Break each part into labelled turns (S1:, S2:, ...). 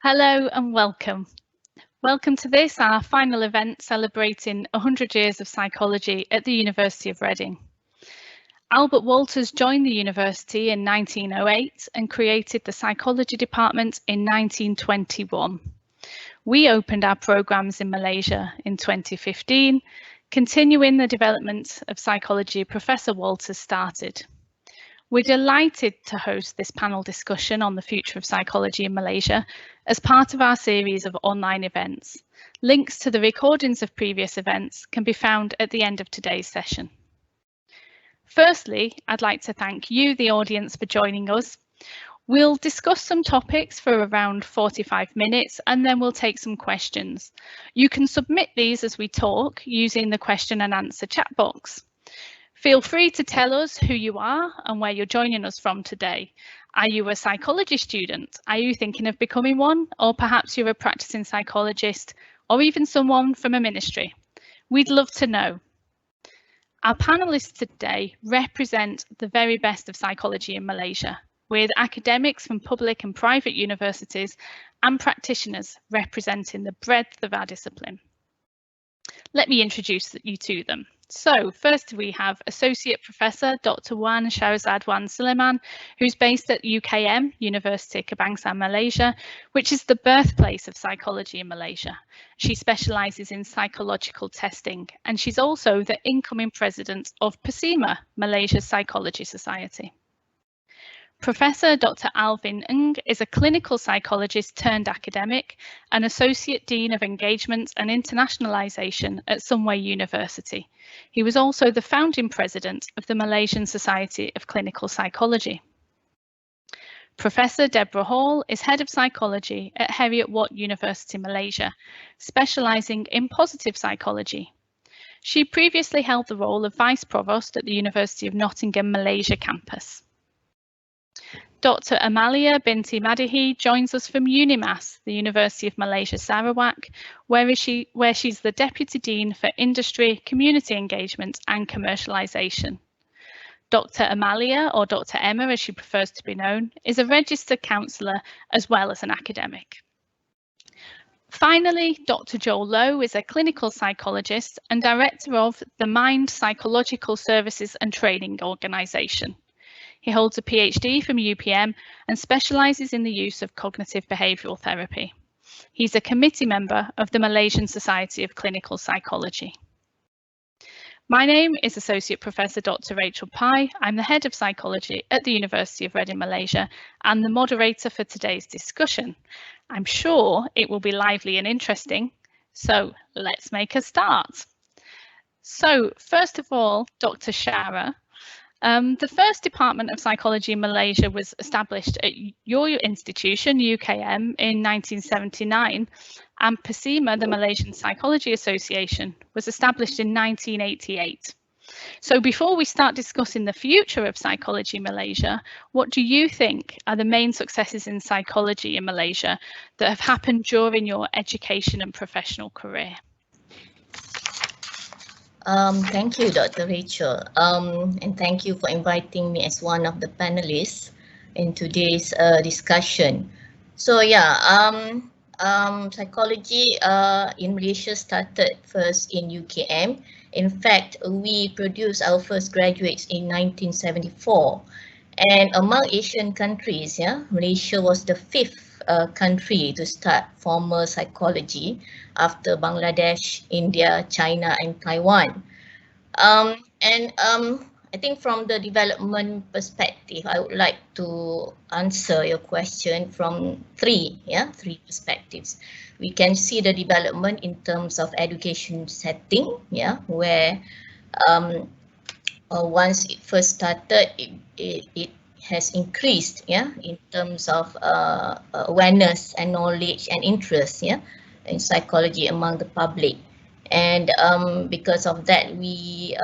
S1: Hello and welcome. Welcome to this, our final event celebrating 100 years of psychology at the University of Reading. Albert Walters joined the university in 1908 and created the psychology department in 1921. We opened our programmes in Malaysia in 2015, continuing the development of psychology Professor Walters started. We're delighted to host this panel discussion on the future of psychology in Malaysia as part of our series of online events. Links to the recordings of previous events can be found at the end of today's session. Firstly, I'd like to thank you, the audience, for joining us. We'll discuss some topics for around 45 minutes and then we'll take some questions. You can submit these as we talk using the question and answer chat box. Feel free to tell us who you are and where you're joining us from today. Are you a psychology student? Are you thinking of becoming one? Or perhaps you're a practicing psychologist or even someone from a ministry? We'd love to know. Our panelists today represent the very best of psychology in Malaysia, with academics from public and private universities and practitioners representing the breadth of our discipline. Let me introduce you to them. So first we have Associate Professor Dr. Wan Shahzad Wan Sulaiman, who's based at UKM, University Kebangsaan Malaysia, which is the birthplace of psychology in Malaysia. She specialises in psychological testing and she's also the incoming president of PSIMA, Malaysia's Psychology Society. Professor Dr. Alvin Ng is a clinical psychologist turned academic and Associate Dean of Engagement and Internationalisation at Sunway University. He was also the founding president of the Malaysian Society of Clinical Psychology. Professor Deborah Hall is Head of Psychology at Heriot-Watt University, Malaysia, specialising in positive psychology. She previously held the role of Vice Provost at the University of Nottingham, Malaysia campus. Dr. Amalia Binti Madihi joins us from UNIMAS, the University of Malaysia Sarawak, where she's the Deputy Dean for Industry, Community Engagement and Commercialisation. Dr. Amalia, or Dr. Emma as she prefers to be known, is a registered counsellor as well as an academic. Finally, Dr. Joel Lowe is a clinical psychologist and director of the Mind Psychological Services and Training Organisation. He holds a PhD from UPM and specialises in the use of cognitive behavioural therapy. He's a committee member of the Malaysian Society of Clinical Psychology. My name is Associate Professor Dr. Rachel Pai. I'm the Head of Psychology at the University of Reading, Malaysia, and the moderator for today's discussion. I'm sure it will be lively and interesting, so let's make a start. So first of all, Dr. Shara. The first Department of Psychology in Malaysia was established at your institution, UKM, in 1979, and PSIMA, the Malaysian Psychology Association, was established in 1988. So before we start discussing the future of psychology in Malaysia, what do you think are the main successes in psychology in Malaysia that have happened during your education and professional career?
S2: Thank you, Dr. Rachel, and thank you for inviting me as one of the panelists in today's discussion. So yeah, psychology in Malaysia started first in UKM. In fact, we produced our first graduates in 1974, and among Asian countries, Malaysia was the fifth country to start formal psychology after Bangladesh, India, China and Taiwan. I think from the development perspective, I would like to answer your question from three perspectives. We can see the development in terms of education setting, where once it first started, it has increased, in terms of awareness and knowledge and interest, in psychology among the public. And because of that, we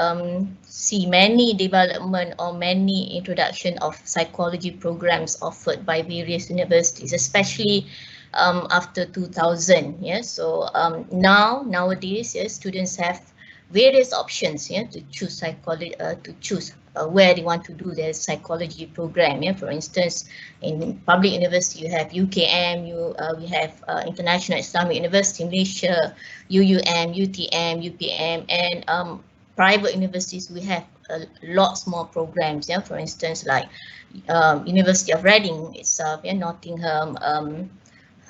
S2: see many development or many introduction of psychology programs offered by various universities, especially after 2000. So nowadays, students have various options, yeah, to choose psychology, where they want to do their psychology program. Yeah, for instance, in public university you have UKM, we have International Islamic University Malaysia, UUM, UTM, UPM, and private universities we have lots more programs. Yeah, for instance, like University of Reading itself, yeah, Nottingham,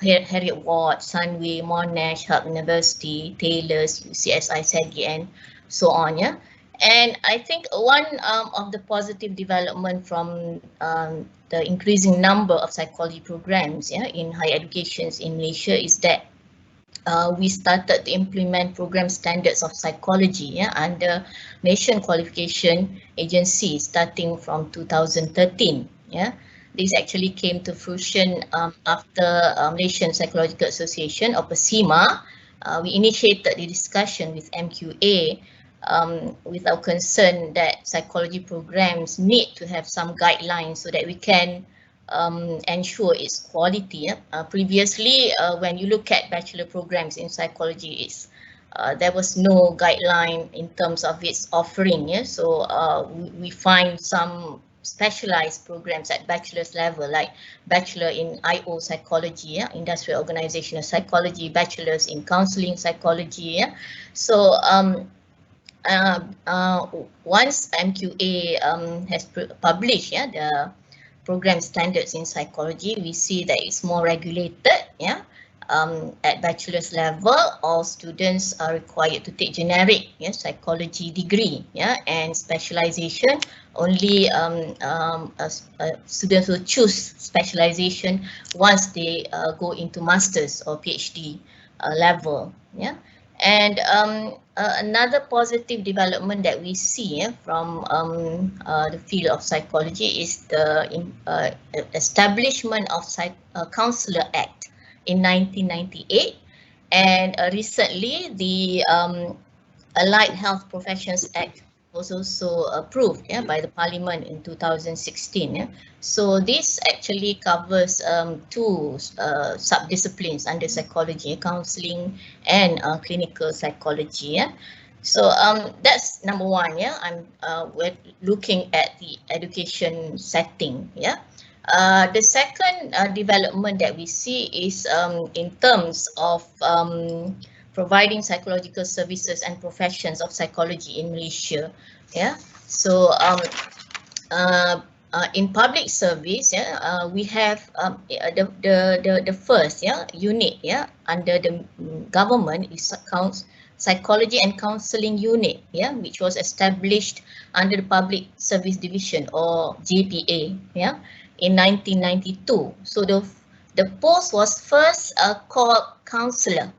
S2: Heriot-Watt, Sunway, Monash, Hull University, Taylor's, UCSI, SEGI, and so on. Yeah, and I think one of the positive development from the increasing number of psychology programs, yeah, in higher education in Malaysia is that we started to implement program standards of psychology, yeah, under Malaysian Qualification Agency starting from 2013. Yeah, this actually came to fruition after Malaysian Psychological Association, or PSIMA. We initiated the discussion with MQA with our concern that psychology programs need to have some guidelines so that we can ensure its quality. Previously, when you look at bachelor programs in psychology, there was no guideline in terms of its offering. Yeah? So we find some specialized programs at bachelor's level, like bachelor in IO psychology, yeah? Industrial Organizational Psychology, bachelors in counseling psychology. Yeah? So once MQA has published, yeah, the program standards in psychology, we see that it's more regulated. Yeah, at bachelor's level, all students are required to take generic, yeah, psychology degree. Yeah, and specialization only students will choose specialization once they go into masters or PhD level. Yeah. And another positive development that we see from the field of psychology is the establishment of Counselor Act in 1998, and recently the Allied Health Professions Act was also approved, yeah, by the Parliament in 2016. Yeah. So this actually covers two subdisciplines under psychology: counseling and clinical psychology. Yeah. So that's number one. Yeah, we're looking at the education setting. Yeah. The second development that we see is in terms of providing psychological services and professions of psychology in Malaysia. Yeah, so in public service, yeah, we have the first, yeah, unit, yeah, under the government is Psychology and Counselling Unit, yeah, which was established under the Public Service Division, or JPA, yeah, in 1992. So the post was first called counsellor.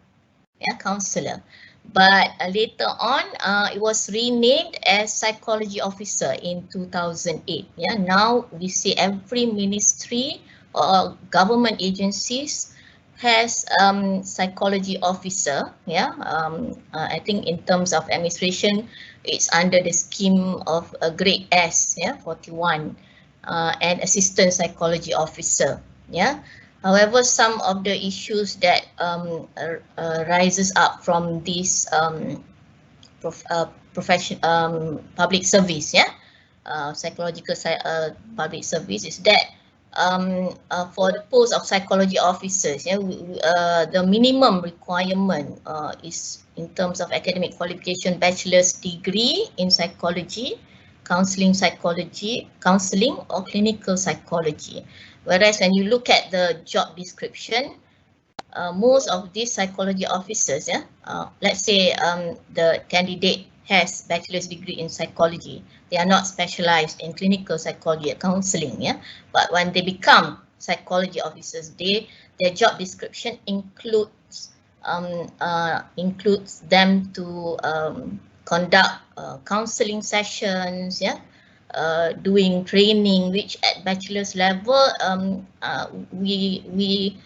S2: Yeah, counselor, but later on it was renamed as psychology officer in 2008. Yeah, now we see every ministry or government agencies has psychology officer. Yeah, I think in terms of administration, it's under the scheme of grade S, yeah, 41, and assistant psychology officer. Yeah. However, some of the issues that rises up from this public service, yeah, psychological public service, is that for the post of psychology officers, yeah, the minimum requirement is in terms of academic qualification, bachelor's degree in psychology, counseling psychology, counseling or clinical psychology. Whereas when you look at the job description, most of these psychology officers, yeah, let's say the candidate has bachelor's degree in psychology, they are not specialized in clinical psychology or counseling, yeah. But when they become psychology officers, their job description includes them to conduct counseling sessions, yeah, doing training, which at bachelor's level we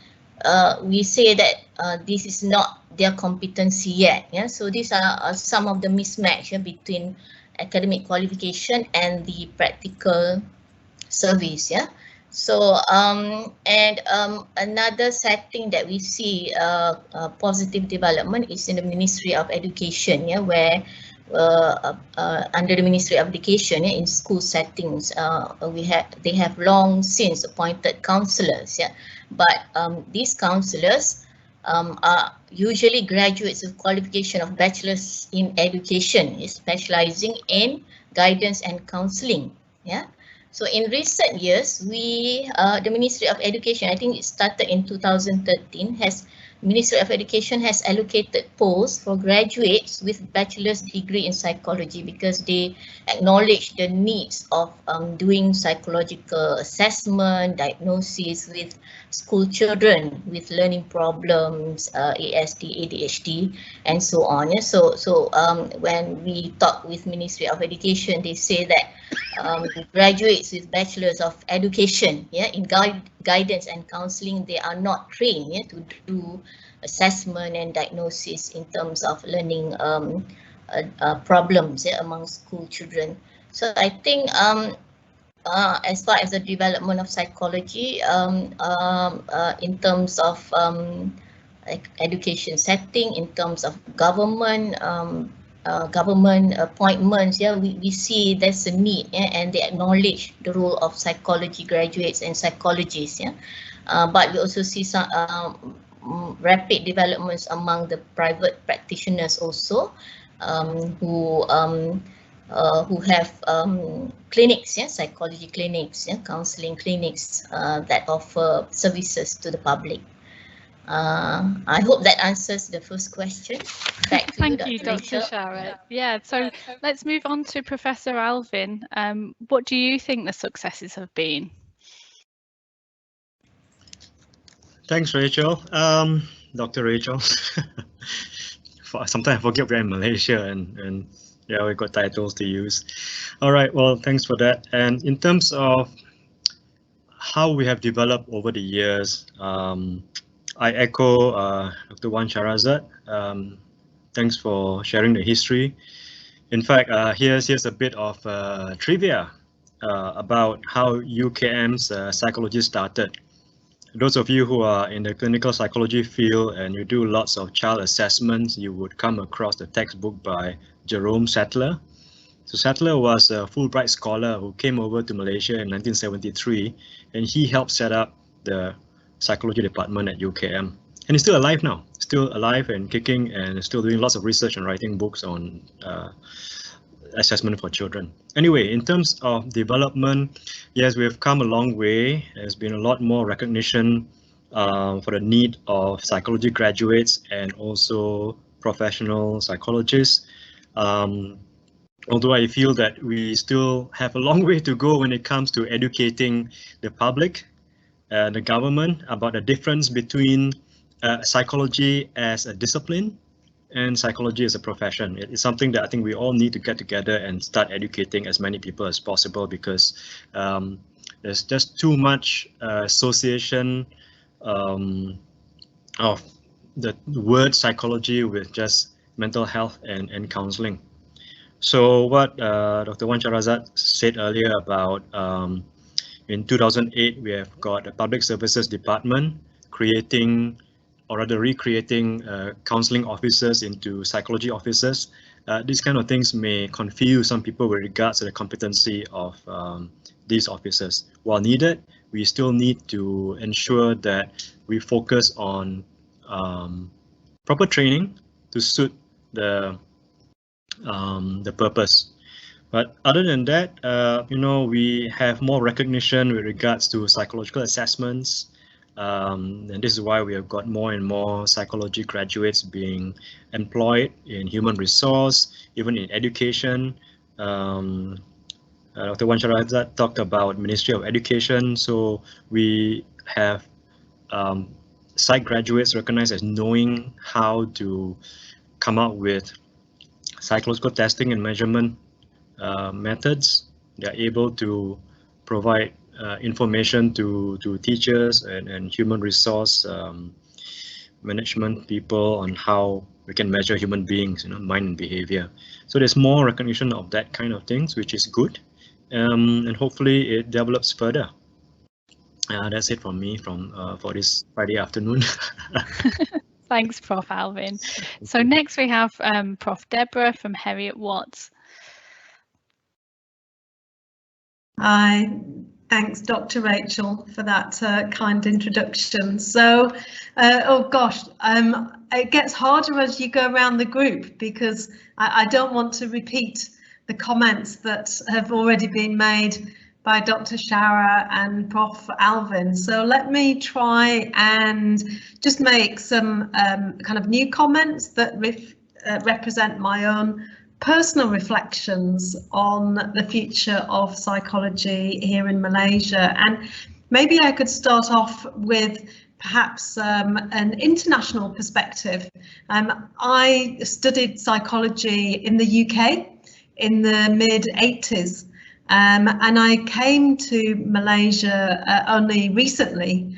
S2: say that this is not their competency yet. Yeah, so these are some of the mismatch, yeah, between academic qualification and the practical service. Yeah. So another setting that we see positive development is in the Ministry of Education, yeah, where under the Ministry of Education in school settings. They have long since appointed counsellors, yeah, but these counsellors are usually graduates with qualification of bachelor's in education, specializing in guidance and counselling, yeah. So in recent years, the Ministry of Education, I think it started in 2013, Ministry of Education has allocated posts for graduates with bachelor's degree in psychology because they acknowledge the needs of doing psychological assessment, diagnosis with school children with learning problems, ASD, ADHD, and so on. Yeah? So when we talk with Ministry of Education, they say that graduates with bachelors of education, yeah, in guidance and counselling, they are not trained, yeah, to do assessment and diagnosis in terms of learning problems, yeah, among school children. So I think as far as the development of psychology in terms of education setting, in terms of government government appointments, yeah, we see there's a need, yeah, and they acknowledge the role of psychology graduates and psychologists, yeah. But we also see some rapid developments among the private practitioners also, who have clinics, yeah, psychology clinics, yeah, counseling clinics that offer services to the public. I hope that answers the first question. Back to
S1: Thank
S2: you,
S1: you, Dr.
S2: Rachel.
S1: Sharat. Yeah, so let's move on to Professor Alvin. What do you think the successes have been?
S3: Thanks, Rachel. Dr. Rachel. Sometimes I forget we're in Malaysia and yeah, we've got titles to use. All right, well, thanks for that. And in terms of how we have developed over the years, I echo Dr. Wan Sharazad. Thanks for sharing the history. In fact, here's a bit of trivia about how UKM's psychology started. Those of you who are in the clinical psychology field and you do lots of child assessments, you would come across the textbook by Jerome Sattler. So Sattler was a Fulbright scholar who came over to Malaysia in 1973, and he helped set up the psychology department at UKM. And he's still alive now, still alive and kicking, and still doing lots of research and writing books on assessment for children. Anyway, in terms of development, yes, we have come a long way. There's been a lot more recognition for the need of psychology graduates and also professional psychologists. Although I feel that we still have a long way to go when it comes to educating the public and the government about the difference between psychology as a discipline and psychology as a profession. It's something that I think we all need to get together and start educating as many people as possible, because there's just too much association of the word psychology with just mental health and counseling. So what Dr. Wan Sharazad said earlier about in 2008, we have got a public services department creating, or rather recreating, counseling officers into psychology officers. These kind of things may confuse some people with regards to the competency of these officers. While needed, we still need to ensure that we focus on proper training to suit the purpose. But other than that, we have more recognition with regards to psychological assessments. And this is why we have got more and more psychology graduates being employed in human resource, even in education. Dr. Wan Sharazad talked about Ministry of Education. So we have psych graduates recognized as knowing how to come up with psychological testing and measurement methods. They are able to provide information to teachers and human resource management people on how we can measure human beings, mind and behavior. So there's more recognition of that kind of things, which is good, and hopefully it develops further. That's it from me for this Friday afternoon.
S1: Thanks, Prof. Alvin. So next we have Prof. Deborah from Heriot-Watt.
S4: Hi, thanks Dr. Rachel for that kind introduction. So, oh gosh, it gets harder as you go around the group because I don't want to repeat the comments that have already been made by Dr. Shara and Prof. Alvin. So let me try and just make some kind of new comments that represent my own personal reflections on the future of psychology here in Malaysia. And maybe I could start off with perhaps an international perspective. I studied psychology in the UK in the mid-80s. And I came to Malaysia only recently,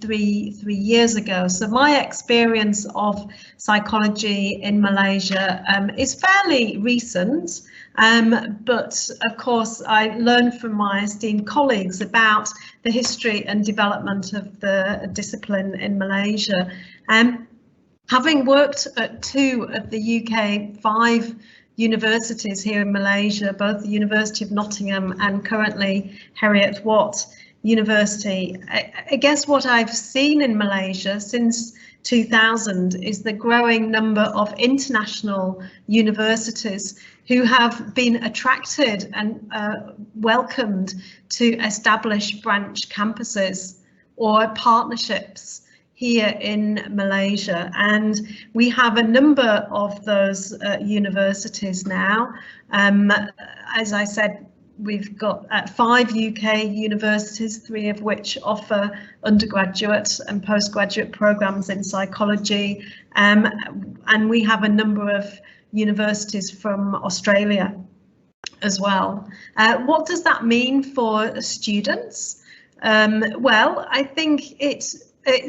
S4: 3 years ago. So my experience of psychology in Malaysia is fairly recent, but of course I learned from my esteemed colleagues about the history and development of the discipline in Malaysia. Having worked at 2 of the UK 5 universities here in Malaysia, both the University of Nottingham and currently Heriot-Watt University. I guess what I've seen in Malaysia since 2000 is the growing number of international universities who have been attracted and welcomed to establish branch campuses or partnerships here in Malaysia, and we have a number of those universities now. As I said, we've got 5 UK universities, 3 of which offer undergraduate and postgraduate programs in psychology, and we have a number of universities from Australia as well. What does that mean for students? Well, I think it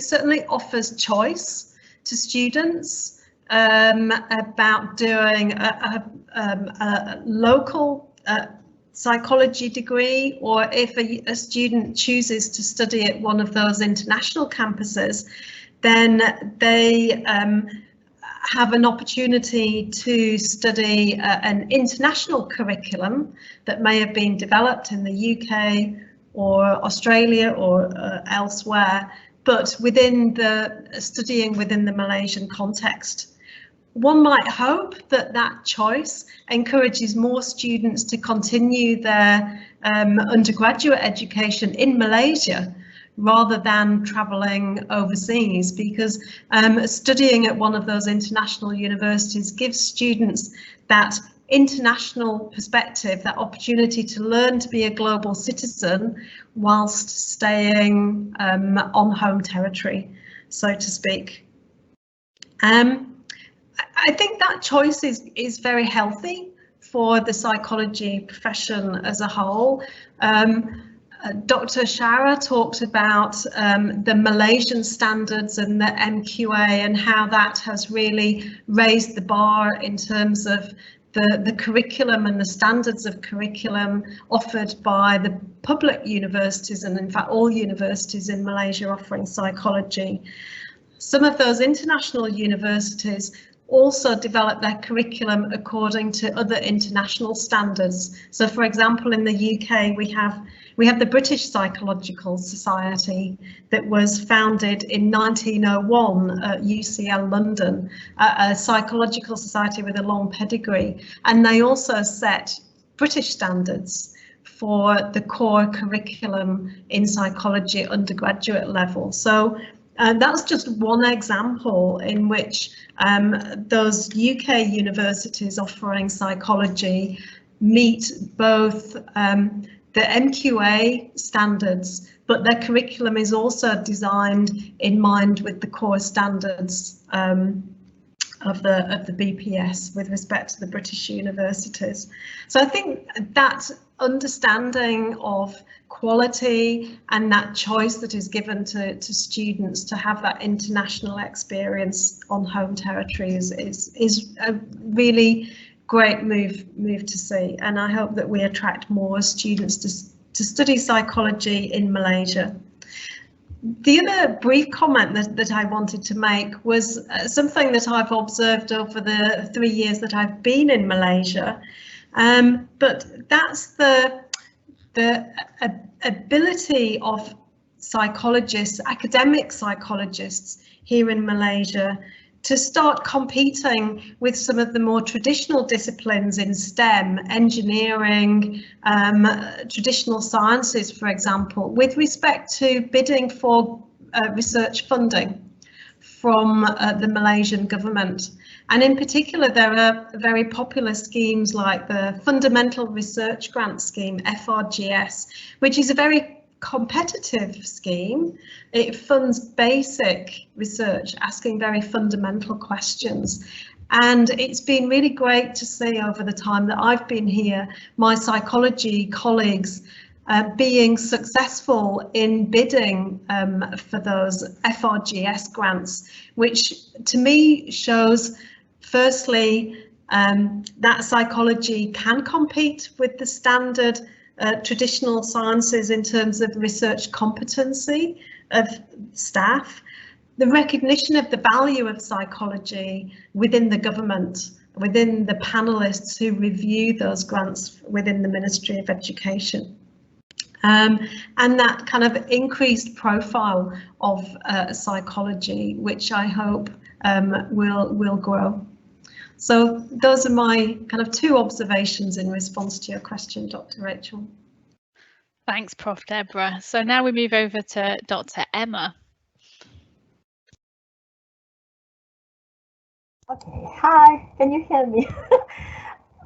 S4: certainly offers choice to students about doing a local psychology degree, or if a student chooses to study at one of those international campuses, then they have an opportunity to study an international curriculum that may have been developed in the UK or Australia or elsewhere, but studying within the Malaysian context. One might hope that that choice encourages more students to continue their undergraduate education in Malaysia rather than travelling overseas, because studying at one of those international universities gives students that international perspective, that opportunity to learn to be a global citizen whilst staying on home territory, so to speak. I think that choice is very healthy for the psychology profession as a whole. Dr. Shara talked about the Malaysian standards and the MQA and how that has really raised the bar in terms of the curriculum and the standards of curriculum offered by the public universities, and in fact all universities in Malaysia offering psychology. Some of those international universities also develop their curriculum according to other international standards. So for example, in the UK we have the British Psychological Society that was founded in 1901 at UCL London, a psychological society with a long pedigree, and they also set British standards for the core curriculum in psychology at undergraduate level. So that's just one example in which those UK universities offering psychology meet both the MQA standards, but their curriculum is also designed in mind with the core standards of the BPS with respect to the British universities. So I think that understanding of quality and that choice that is given to students to have that international experience on home territory is a really great move to see, and I hope that we attract more students to study psychology in Malaysia. The other brief comment that I wanted to make was something that I've observed over the 3 years that I've been in Malaysia, but that's the ability of psychologists, academic psychologists here in Malaysia, to start competing with some of the more traditional disciplines in STEM, engineering, traditional sciences, for example, with respect to bidding for research funding from the Malaysian government. And in particular, there are very popular schemes like the Fundamental Research Grant Scheme, FRGS, which is a very competitive scheme. It funds basic research, asking very fundamental questions. And it's been really great to see over the time that I've been here, my psychology colleagues being successful in bidding for those FRGS grants, which to me shows, firstly, that psychology can compete with the standard traditional sciences in terms of research competency of staff, the recognition of the value of psychology within the government, within the panelists who review those grants within the Ministry of Education. And that kind of increased profile of psychology, which I hope will grow. So those are my kind of two observations in response to your question, Dr. Rachel.
S1: Thanks, Prof. Deborah. So now we move over to Dr. Emma.
S5: Okay, hi, can you hear me?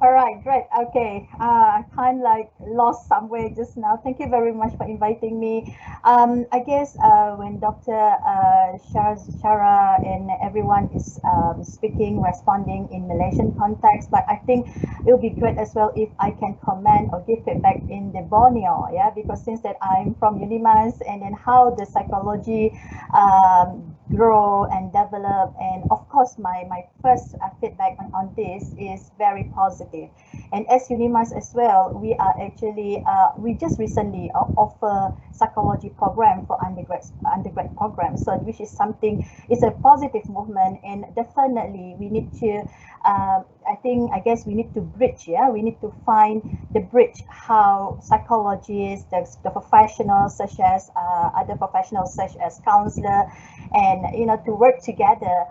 S5: All right, great. Okay, I kind of like lost somewhere just now. Thank you very much for inviting me. I guess when Dr. Shara and everyone is speaking, responding in Malaysian context, but I think it would be great as well if I can comment or give feedback in the Borneo, yeah, because since that I'm from UNIMAS, and then how the psychology grow and develop, and of course my first feedback on this is very positive. And as UNIMAS as well, we are actually we just recently offer psychology program for undergrad programs, so which is something, it's a positive movement, and definitely we need to I guess we need to bridge, yeah, we need to find the bridge how psychologists, the professionals such as other professionals such as counselor, and you know, to work together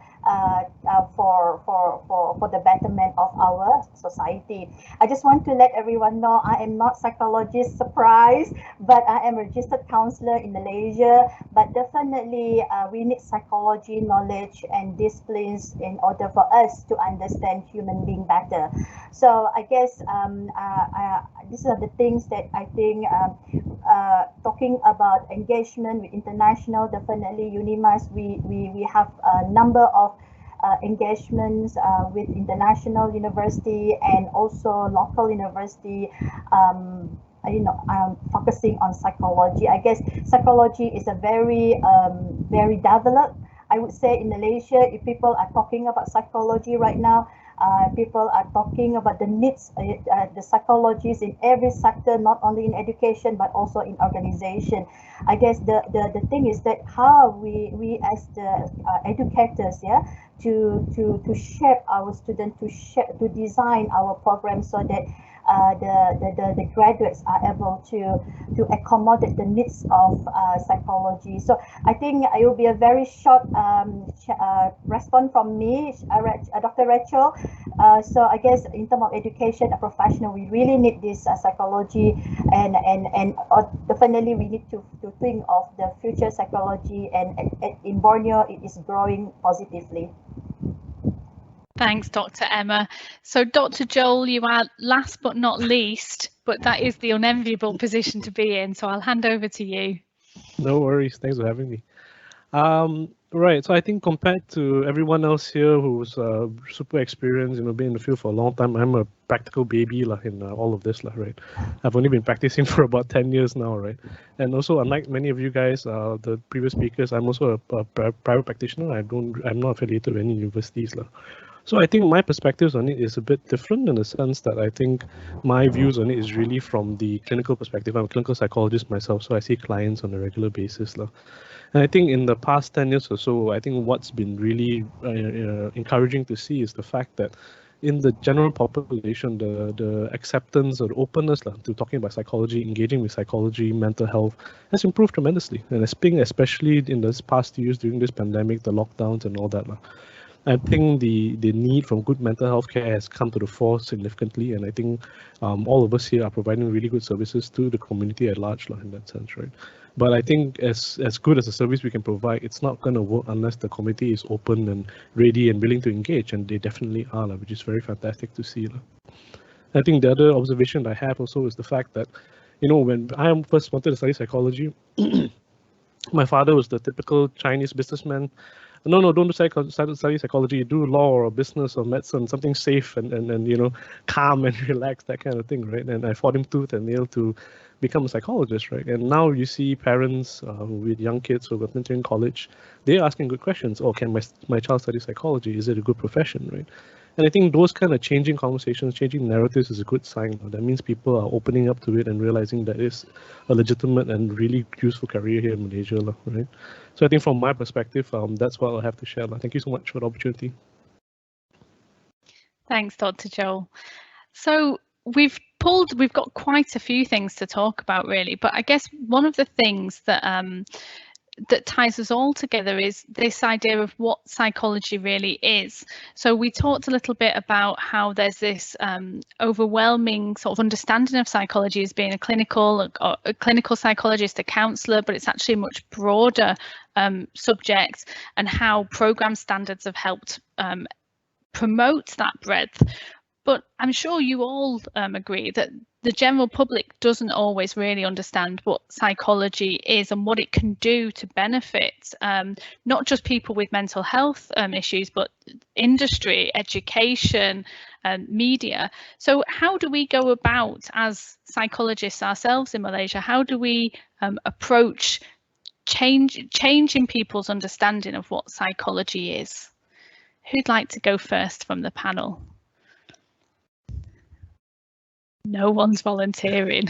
S5: for the betterment of our society. I just want to let everyone know I am not psychologist, surprise, but I am a registered counselor in Malaysia. But definitely we need psychology knowledge and disciplines in order for us to understand human being better. So I guess these are the things that I think talking about engagement with international, definitely UNIMAS, we have a number of engagements with international university and also local university, focusing on psychology. I guess psychology is a very developed, I would say, in Malaysia. If people are talking about psychology right now, people are talking about the needs, the psychologists in every sector, not only in education but also in organization. I guess the thing is that how we as the educators, yeah, to shape our students, to design our program so that the graduates are able to accommodate the needs of psychology. So I think it will be a very short response from me, Dr. Rachel. So I guess in terms of education, a professional, we really need this psychology, and definitely we need to think of the future psychology, and in Borneo it is growing positively.
S1: Thanks, Dr. Emma. So Dr. Joel, you are last but not least, but that is the unenviable position to be in. So I'll hand over to you.
S6: No worries. Thanks for having me. Right. So I think compared to everyone else here who's super experienced, been in the field for a long time, I'm a practical baby in all of this, right? I've only been practicing for about 10 years now, right? And also, unlike many of you guys, the previous speakers, I'm also a private practitioner. I'm not affiliated with any universities, So I think my perspectives on it is a bit different in the sense that I think my views on it is really from the clinical perspective. I'm a clinical psychologist myself, so I see clients on a regular basis. And I think in the past 10 years or so, I think what's been really encouraging to see is the fact that in the general population, the acceptance or the openness to talking about psychology, engaging with psychology, mental health has improved tremendously. And especially in this past years during this pandemic, the lockdowns and all that. I think the need for good mental health care has come to the fore significantly, and I think all of us here are providing really good services to the community at large in that sense, right? But I think as good as a service we can provide, it's not going to work unless the committee is open and ready and willing to engage, and they definitely are, which is very fantastic to see. I think the other observation I have also is the fact that, when I first wanted to study psychology, my father was the typical Chinese businessman. No, don't study psychology, do law or business or medicine, something safe and calm and relaxed, that kind of thing, right? And I fought him tooth and nail to become a psychologist, right? And now you see parents with young kids who are entering college, they're asking good questions. Oh, can my child study psychology? Is it a good profession, right? And I think those kind of changing conversations, changing narratives is a good sign. That means people are opening up to it and realizing that it's a legitimate and really useful career here in Malaysia, right? So I think from my perspective, that's what I have to share. Thank you so much for the opportunity.
S1: Thanks, Dr. Joel. So we've got quite a few things to talk about, really, but I guess one of the things that that ties us all together is this idea of what psychology really is. So we talked a little bit about how there's this overwhelming sort of understanding of psychology as being a clinical psychologist, a counsellor, but it's actually a much broader subject, and how program standards have helped promote that breadth. But I'm sure you all agree that the general public doesn't always really understand what psychology is and what it can do to benefit not just people with mental health issues, but industry, education, media. So how do we go about, as psychologists ourselves in Malaysia, how do we approach changing people's understanding of what psychology is? Who'd like to go first from the panel? No one's volunteering.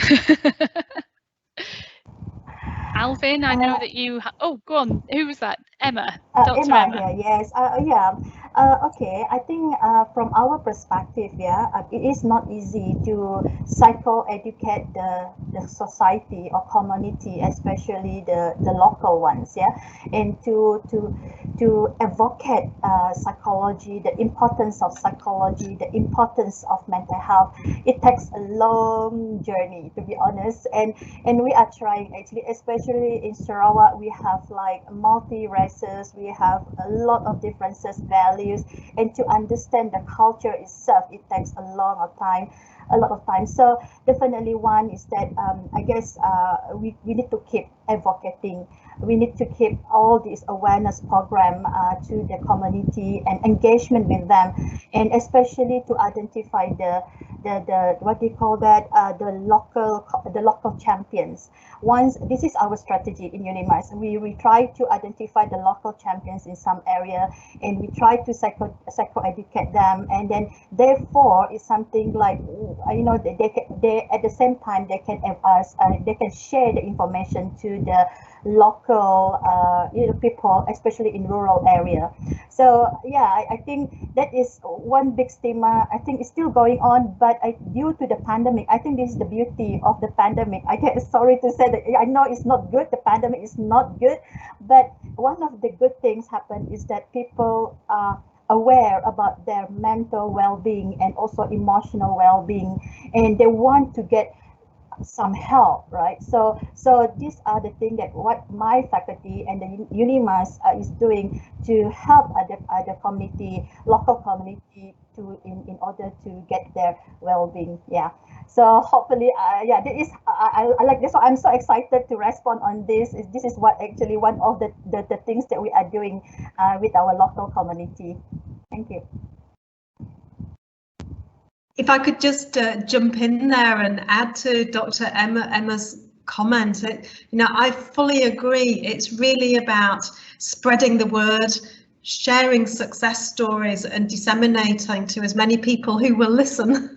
S1: Alvin, I know that you. Oh, go on. Who was that? Emma. Dr. Emma.
S5: Here, yes. Okay. I think from our perspective, it is not easy to psycho-educate the society or community, especially the local ones, and to advocate psychology, the importance of psychology, the importance of mental health. It takes a long journey, to be honest, and we are trying actually, especially in Sarawak. We have like multi-races, we have a lot of differences, values, and to understand the culture itself, it takes a lot of time. So definitely one is that I guess we need to keep advocating. We need to keep all this awareness program to the community and engagement with them, and especially to identify the what do you call that, the local champions. Once this is our strategy in UNIMAS, we try to identify the local champions in some area, and we try to psycho educate them, and then therefore it's something like they at the same time they can share the information to the local people, especially in rural area. So I think that is one big stigma. I think it's still going on, but due to the pandemic, I think this is the beauty of the pandemic. I get sorry to say that I know it's not good. The pandemic is not good, but one of the good things happened is that people are aware about their mental well-being and also emotional well-being, and they want to get some help, right? So these are the things that what my faculty and the UNIMAS is doing to help other community, local community, to in order to get their well-being. So hopefully, that is I like this. So I'm so excited to respond on this. This is what actually one of the things that we are doing with our local community. Thank you.
S4: If I could just jump in there and add to Dr. Emma's comment, I fully agree. It's really about spreading the word, sharing success stories, and disseminating to as many people who will listen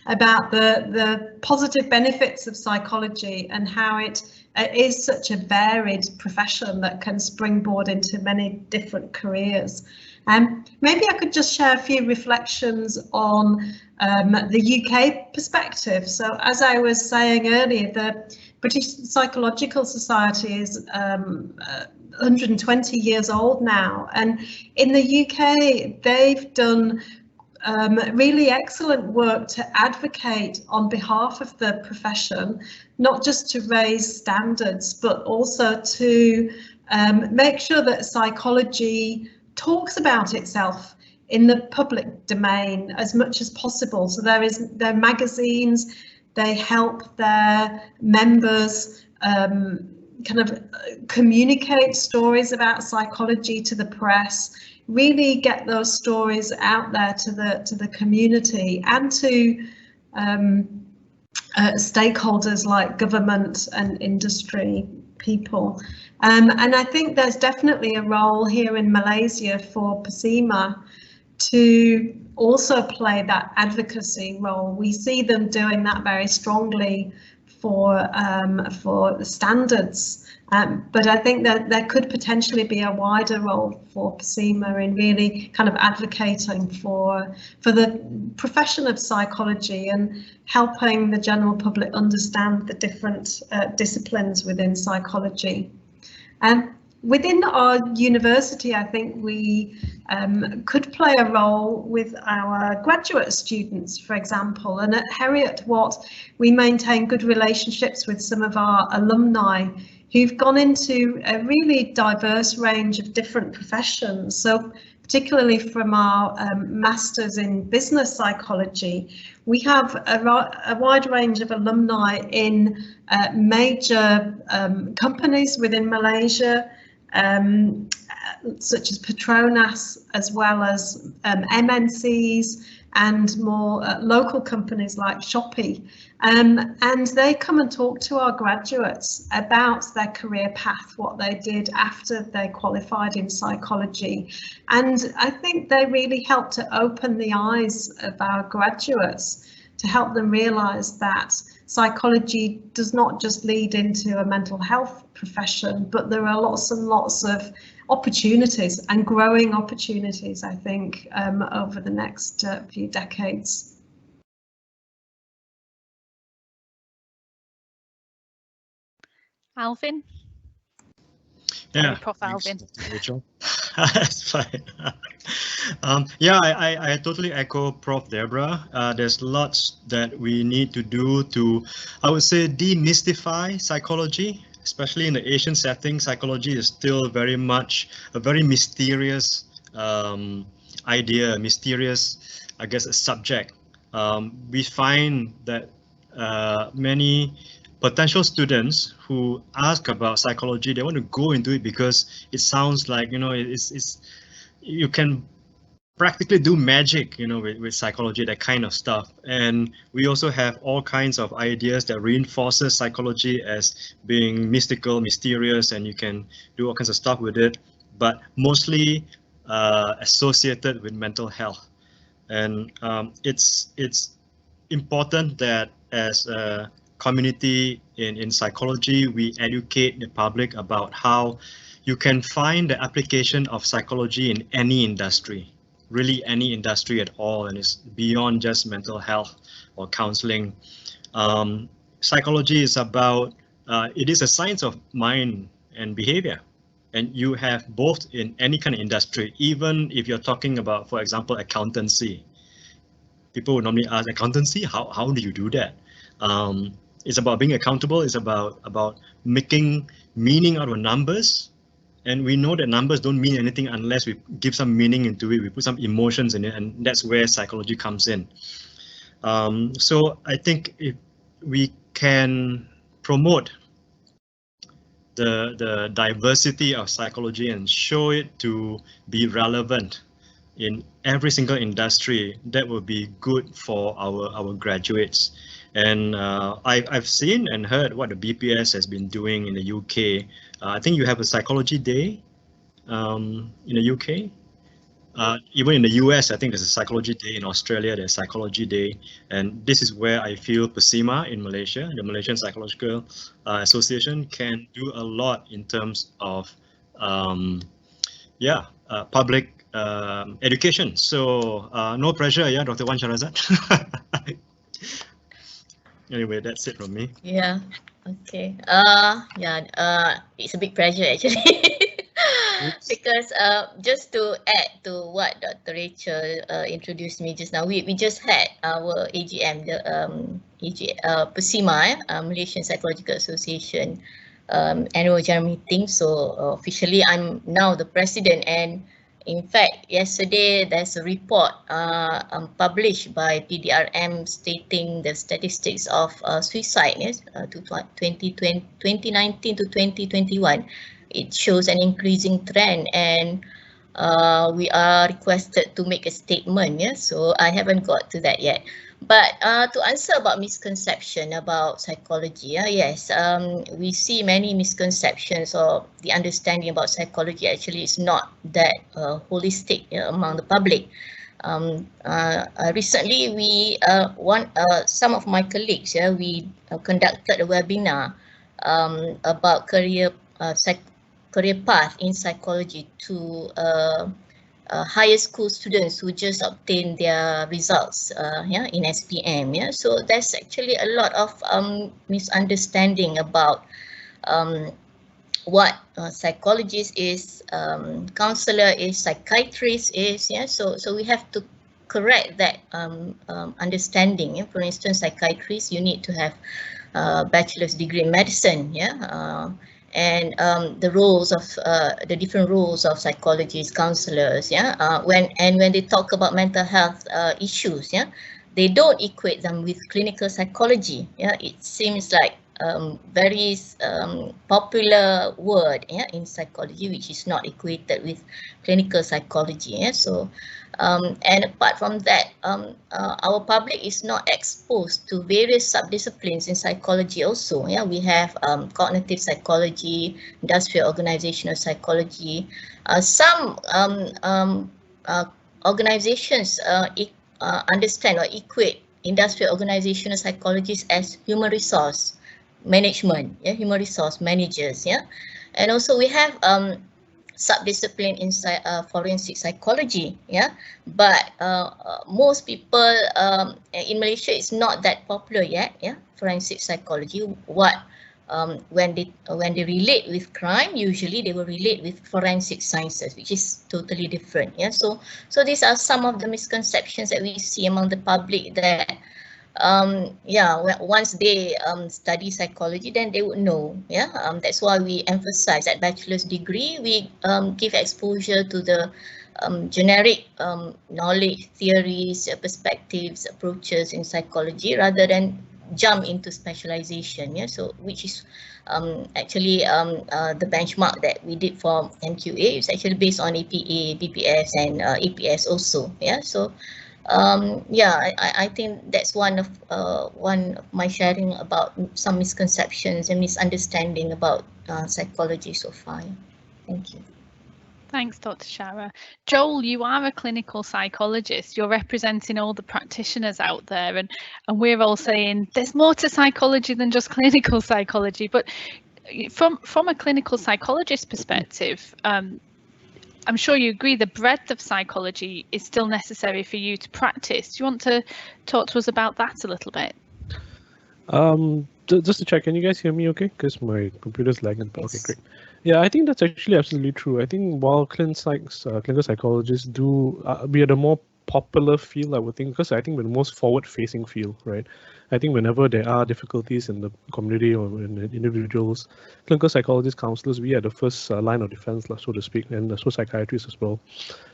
S4: about the positive benefits of psychology and how it it is such a varied profession that can springboard into many different careers. Maybe I could just share a few reflections on the UK perspective. So as I was saying earlier, the British Psychological Society is 120 years old now, and in the UK they've done really excellent work to advocate on behalf of the profession, not just to raise standards, but also to make sure that psychology talks about itself in the public domain as much as possible. So there are magazines, they help their members kind of communicate stories about psychology to the press, really get those stories out there to the community and to stakeholders like government and industry people. And I think there's definitely a role here in Malaysia for PSIMA to also play that advocacy role. We see them doing that very strongly for the standards, but I think that there could potentially be a wider role for PSIMA in really kind of advocating for the profession of psychology and helping the general public understand the different disciplines within psychology. Within our university, I think we could play a role with our graduate students, for example, and at Heriot-Watt we maintain good relationships with some of our alumni who've gone into a really diverse range of different professions. So particularly from our Masters in Business Psychology, we have a wide range of alumni in major companies within Malaysia, such as Petronas, as well as MNCs and more local companies like Shopee. And they come and talk to our graduates about their career path, what they did after they qualified in psychology. And I think they really help to open the eyes of our graduates to help them realise that psychology does not just lead into a mental health profession, but there are lots and lots of opportunities and growing opportunities, I think, over the next few decades.
S1: Alvin?
S3: Yeah,
S1: Prof. Alvin.
S3: Rachel. That's fine. Yeah, I totally echo Prof. Deborah. There's lots that we need to do to, I would say, demystify psychology, especially in the Asian setting. Psychology is still very much a very mysterious idea, mysterious, I guess, a subject. We find that many potential students who ask about psychology, they want to go into it because it sounds like, you know, you can practically do magic, you know, with psychology, that kind of stuff. And we also have all kinds of ideas that reinforces psychology as being mystical, mysterious, and you can do all kinds of stuff with it, but mostly associated with mental health. And it's important that as a community in psychology, we educate the public about how you can find the application of psychology in any industry, really any industry at all, and it's beyond just mental health or counseling. Psychology is about, it is a science of mind and behavior, and you have both in any kind of industry, even if you're talking about, for example, accountancy. People would normally ask, accountancy, how do you do that? It's about being accountable. It's about making meaning out of numbers. And we know that numbers don't mean anything unless we give some meaning into it. We put some emotions in it, and that's where psychology comes in. So I think if we can promote the diversity of psychology and show it to be relevant in every single industry, that will be good for our graduates. And I've seen and heard what the BPS has been doing in the UK. I think you have a psychology day in the UK. Even in the US, I think there's a psychology day. In Australia, there's psychology day. And this is where I feel PSIMA in Malaysia, the Malaysian Psychological Association, can do a lot in terms of, public education. So no pressure, yeah, Dr. Wan Sharazad. Anyway, that's it from me.
S2: Yeah. Okay. It's a big pressure actually. Because just to add to what Dr. Rachel introduced me just now, we just had our AGM, the PSIMA, Malaysian Psychological Association annual general meeting. So officially, I'm now the president, and in fact, yesterday there's a report published by PDRM stating the statistics of suicide, yes, to 2019 to 2021. It shows an increasing trend, and we are requested to make a statement. Yes, so I haven't got to that yet. But to answer about misconception about psychology, yes, we see many misconceptions, or the understanding about psychology actually is not that holistic among the public. Recently, some of my colleagues, we conducted a webinar about career path in psychology to higher school students who just obtained their results in SPM. Yeah, so there's actually a lot of misunderstanding about what psychologist is, counselor is, psychiatrist is. Yeah, so we have to correct that understanding. Yeah? For instance, psychiatrist, you need to have a bachelor's degree in medicine. Yeah. And the roles of the different roles of psychologists, counselors, when they talk about mental health issues, they don't equate them with clinical psychology. It seems like very popular word in psychology, which is not equated with clinical psychology. So and apart from that, our public is not exposed to various subdisciplines in psychology also. We have cognitive psychology, industrial organizational psychology. Some organizations understand or equate industrial organizational psychologists as human resource management, human resource managers. And also we have subdiscipline in forensic psychology, but most people in Malaysia, it's not that popular yet. Forensic psychology, when they relate with crime, usually they will relate with forensic sciences, which is totally different. So these are some of the misconceptions that we see among the public, that once they study psychology, then they would know. That's why we emphasize that bachelor's degree, we give exposure to the generic knowledge, theories, perspectives, approaches in psychology, rather than jump into specialization. So which is actually the benchmark that we did for MQA is actually based on APA, BPS, and APS also. So I think that's one of my sharing about some misconceptions and misunderstanding about psychology so far. Thank you.
S1: Thanks, Dr. Shara. Joel, you are a clinical psychologist. You're representing all the practitioners out there, and we're all saying there's more to psychology than just clinical psychology. But from a clinical psychologist perspective, I'm sure you agree the breadth of psychology is still necessary for you to practice. Do you want to talk to us about that a little bit?
S6: Just to check, can you guys hear me okay? Because my computer's lagging. Okay, great. Yeah, I think that's actually absolutely true. I think while clinical psychologists we are the more popular field, I would think, because I think we're the most forward-facing field, right? I think whenever there are difficulties in the community or in the individuals, clinical psychologists, counselors, we are the first line of defense, so to speak, and so psychiatrists as well.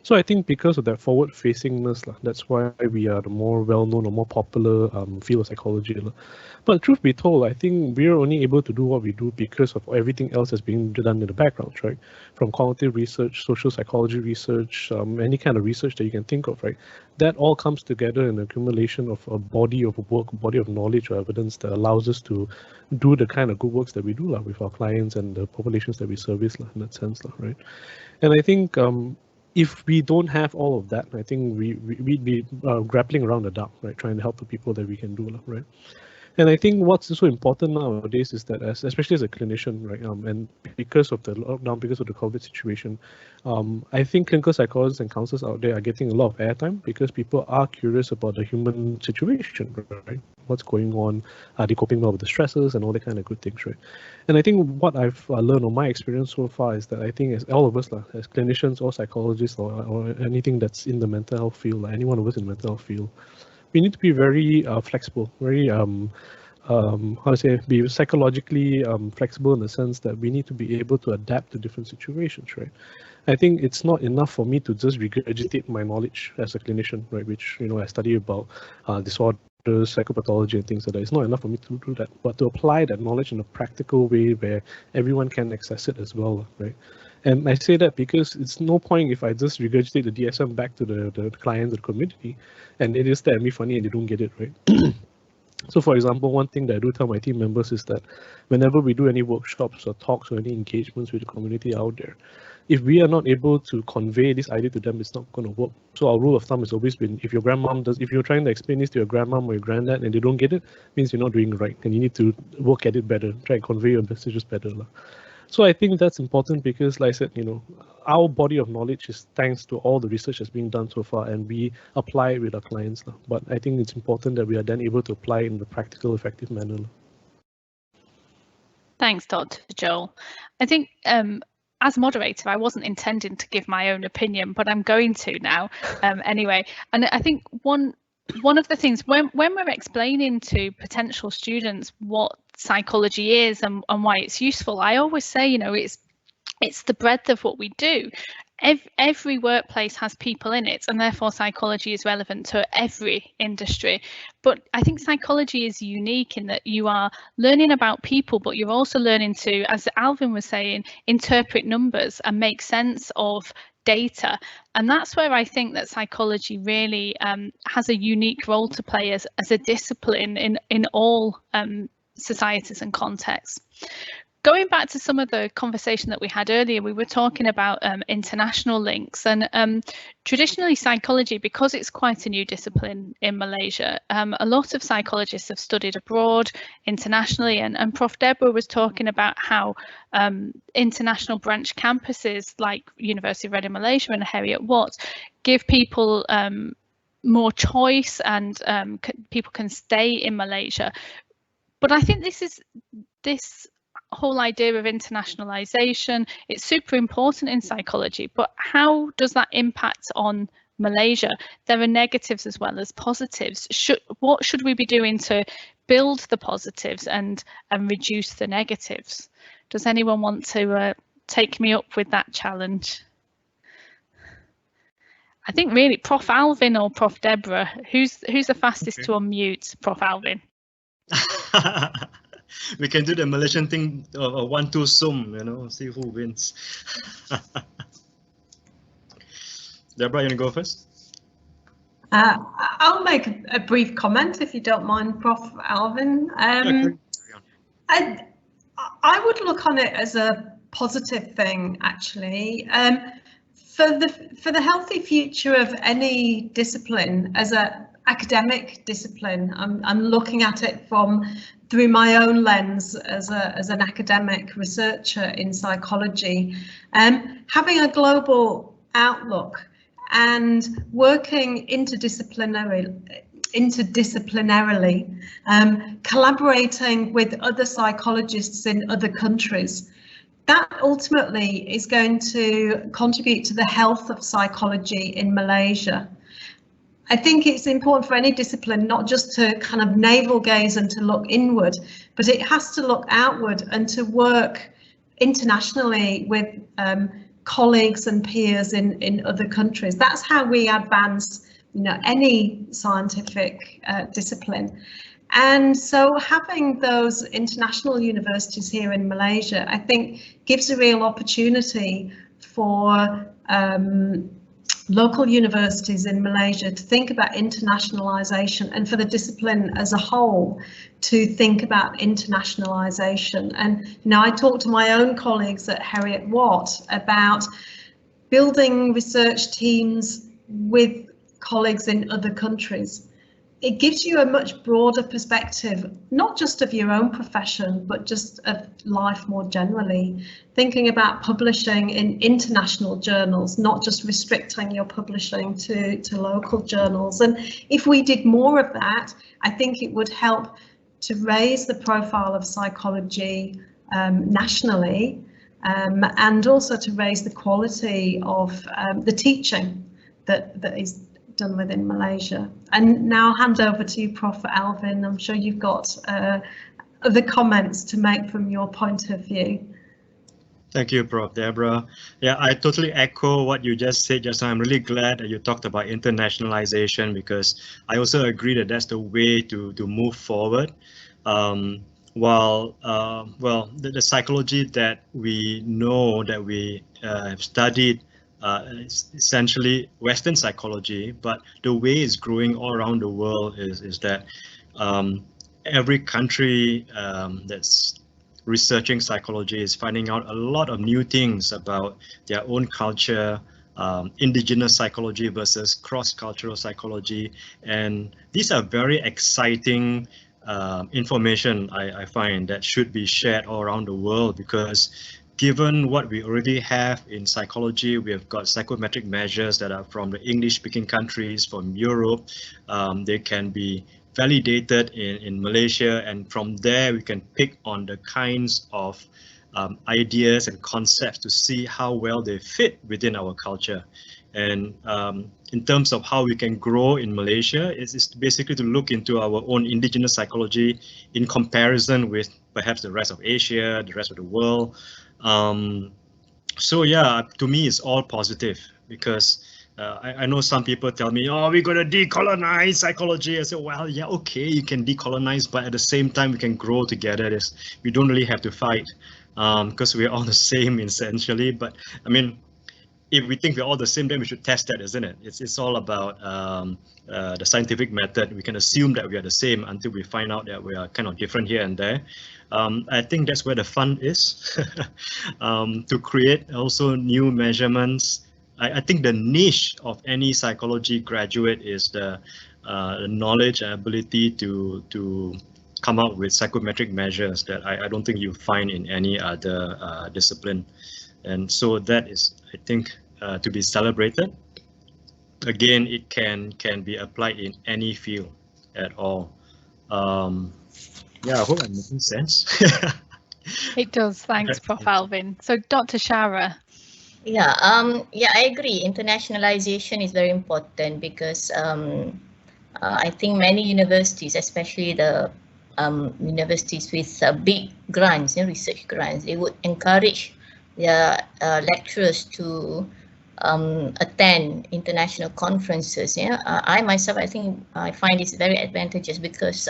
S6: So I think because of that forward-facingness, that's why we are the more well-known or more popular field of psychology. But truth be told, I think we're only able to do what we do because of everything else that's being done in the background, right? From cognitive research, social psychology research, any kind of research that you can think of, right? That all comes together in accumulation of a body of work, a body of knowledge or evidence that allows us to do the kind of good works that we do with our clients and the populations that we service in that sense, right? And I think if we don't have all of that, I think we'd be grappling around the dark, right? Trying to help the people that we can do, right? And I think what's also important nowadays is that, especially as a clinician, right, and because of the lockdown, because of the COVID situation, I think clinical psychologists and counselors out there are getting a lot of airtime because people are curious about the human situation, right? What's going on? Are they coping well with the stresses and all that kind of good things, right? And I think what I've learned, or my experience so far, is that I think as all of us, as clinicians or psychologists or anything that's in the mental health field, like any one of us in the mental health field, we need to be very flexible, very be psychologically flexible in the sense that we need to be able to adapt to different situations, right? I think it's not enough for me to just regurgitate my knowledge as a clinician, right? Which, I study about disorders, psychopathology and things like that. It's not enough for me to do that, but to apply that knowledge in a practical way where everyone can access it as well, right? And I say that because it's no point if I just regurgitate the DSM back to the client, the community, and they just stare at me funny and they don't get it, right? So, for example, one thing that I do tell my team members is that whenever we do any workshops or talks or any engagements with the community out there, if we are not able to convey this idea to them, it's not going to work. So our rule of thumb has always been, if your grandmom does, if you're trying to explain this to your grandmom or your granddad and they don't get it, means you're not doing it right, and you need to work at it better, try and convey your messages better. So I think that's important because, like I said, our body of knowledge is thanks to all the research that's being done so far, and we apply it with our clients. But I think it's important that we are then able to apply it in a practical, effective manner.
S1: Thanks, Dr. Joel. I think as moderator, I wasn't intending to give my own opinion, but I'm going to now anyway. And I think one of the things when we're explaining to potential students what psychology is and why it's useful, I always say, it's the breadth of what we do. Every workplace has people in it, and therefore psychology is relevant to every industry. But I think psychology is unique in that you are learning about people, but you're also learning to, as Alvin was saying, interpret numbers and make sense of data. And that's where I think that psychology really has a unique role to play as a discipline in all societies and contexts. Going back to some of the conversation that we had earlier, we were talking about international links, and traditionally psychology, because it's quite a new discipline in Malaysia, a lot of psychologists have studied abroad internationally, and Prof. Deborah was talking about how international branch campuses like University of Reading Malaysia and Heriot-Watt give people more choice, and people can stay in Malaysia. But I think this whole idea of internationalisation, it's super important in psychology, but how does that impact on Malaysia? There are negatives as well as positives. What should we be doing to build the positives and reduce the negatives? Does anyone want to take me up with that challenge? I think really Prof. Alvin or Prof. Deborah, who's the fastest to unmute? Prof. Alvin.
S3: We can do the Malaysian thing of a 1-2 sum, see who wins. Deborah, you want to go first?
S4: I'll make a brief comment if you don't mind, Prof. Alvin. I would look on it as a positive thing, actually. For the healthy future of any discipline, as an academic discipline, I'm looking at it through my own lens as an academic researcher in psychology. Having a global outlook and working interdisciplinarily, collaborating with other psychologists in other countries, that ultimately is going to contribute to the health of psychology in Malaysia. I think it's important for any discipline not just to kind of navel gaze and to look inward, but it has to look outward and to work internationally with colleagues and peers in other countries. That's how we advance, any scientific discipline. And so having those international universities here in Malaysia, I think, gives a real opportunity for local universities in Malaysia to think about internationalisation, and for the discipline as a whole to think about internationalisation. And I talked to my own colleagues at Heriot-Watt about building research teams with colleagues in other countries, it gives you a much broader perspective, not just of your own profession, but just of life more generally. Thinking about publishing in international journals, not just restricting your publishing to local journals. And if we did more of that, I think it would help to raise the profile of psychology nationally, and also to raise the quality of the teaching that is done within Malaysia. And now I'll hand over to you, Prof. Alvin. I'm sure you've got other comments to make from your point of view.
S3: Thank you, Prof. Deborah. Yeah, I totally echo what you just said just now. I'm really glad that you talked about internationalization, because I also agree that that's the way to move forward. Well, the psychology that we know, that we have studied, it's essentially Western psychology, but the way it's growing all around the world is that every country that's researching psychology is finding out a lot of new things about their own culture, indigenous psychology versus cross-cultural psychology, and these are very exciting information I find that should be shared all around the world, because given what we already have in psychology, we have got psychometric measures that are from the English-speaking countries, from Europe. They can be validated in Malaysia, and from there we can pick on the kinds of ideas and concepts to see how well they fit within our culture. And in terms of how we can grow in Malaysia, is basically to look into our own indigenous psychology in comparison with perhaps the rest of Asia, the rest of the world. So yeah, to me it's all positive, because I know some people tell me, oh, we're going to decolonize psychology. I say, well, yeah, okay, you can decolonize, but at the same time we can grow together. We don't really have to fight, because we're all the same essentially. But I mean, if we think we're all the same, then we should test that, isn't it? It's all about the scientific method. We can assume that we are the same until we find out that we are kind of different here and there. I think that's where the fun is, to create also new measurements. I think the niche of any psychology graduate is the knowledge and ability to come up with psychometric measures that I don't think you find in any other discipline. And so that is, I think, to be celebrated. Again, it can be applied in any field at all. Yeah, I hope I'm making sense.
S1: It does. Thanks, Prof. Alvin. So, Dr. Shara.
S2: Yeah, I agree. Internationalization is very important, because I think many universities, especially the universities with big grants, research grants, they would encourage their lecturers to attend international conferences. I myself, I think I find this very advantageous, because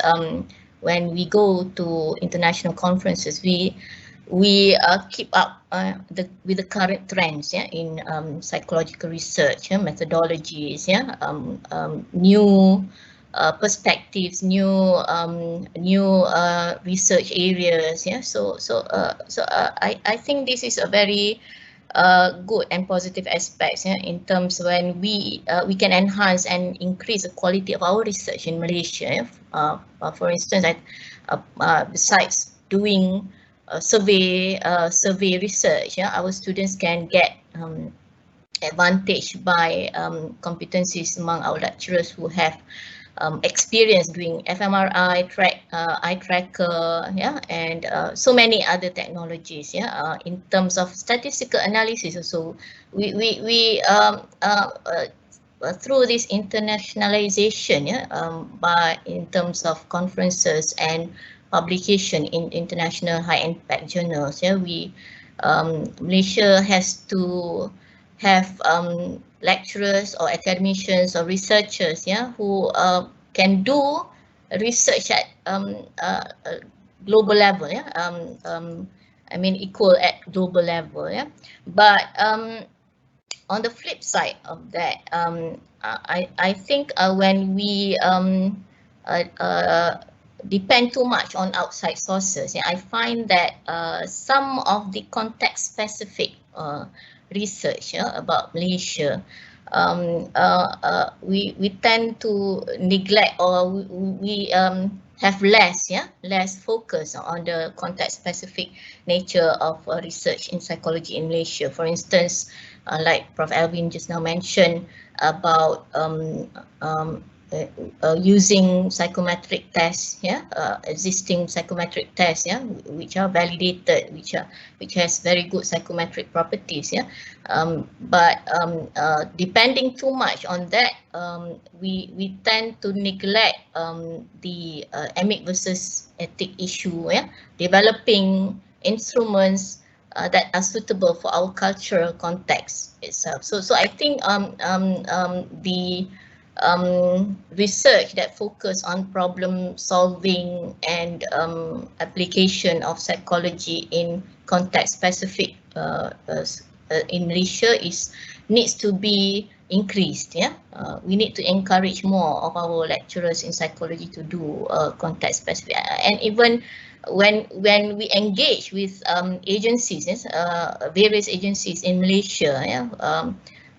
S2: when we go to international conferences, we keep up with the current trends in psychological research, methodologies, new perspectives, new research areas. I think this is a very good and positive aspects in terms when we can enhance and increase the quality of our research in Malaysia. For instance, besides doing survey research, our students can get advantage by competencies among our lecturers who have experience doing fMRI, eye tracker, and so many other technologies. In terms of statistical analysis, also we through this internationalization, by in terms of conferences and publication in international high impact journals, Malaysia has to have lecturers or academicians or researchers who can do research at global level, I mean equal at global level, but on the flip side of that, I think when we depend too much on outside sources, I find that some of the context specific research about Malaysia. We tend to neglect, or we have less focus on the context specific nature of research in psychology in Malaysia. For instance, like Prof. Alvin just now mentioned about using psychometric tests, existing psychometric tests, which are validated, which has very good psychometric properties, but depending too much on that, we tend to neglect the emic versus ethic issue, developing instruments that are suitable for our cultural context itself. So I think the research that focus on problem solving and application of psychology in context specific in Malaysia needs to be increased. We need to encourage more of our lecturers in psychology to do context specific, and even when we engage with agencies, various agencies in Malaysia,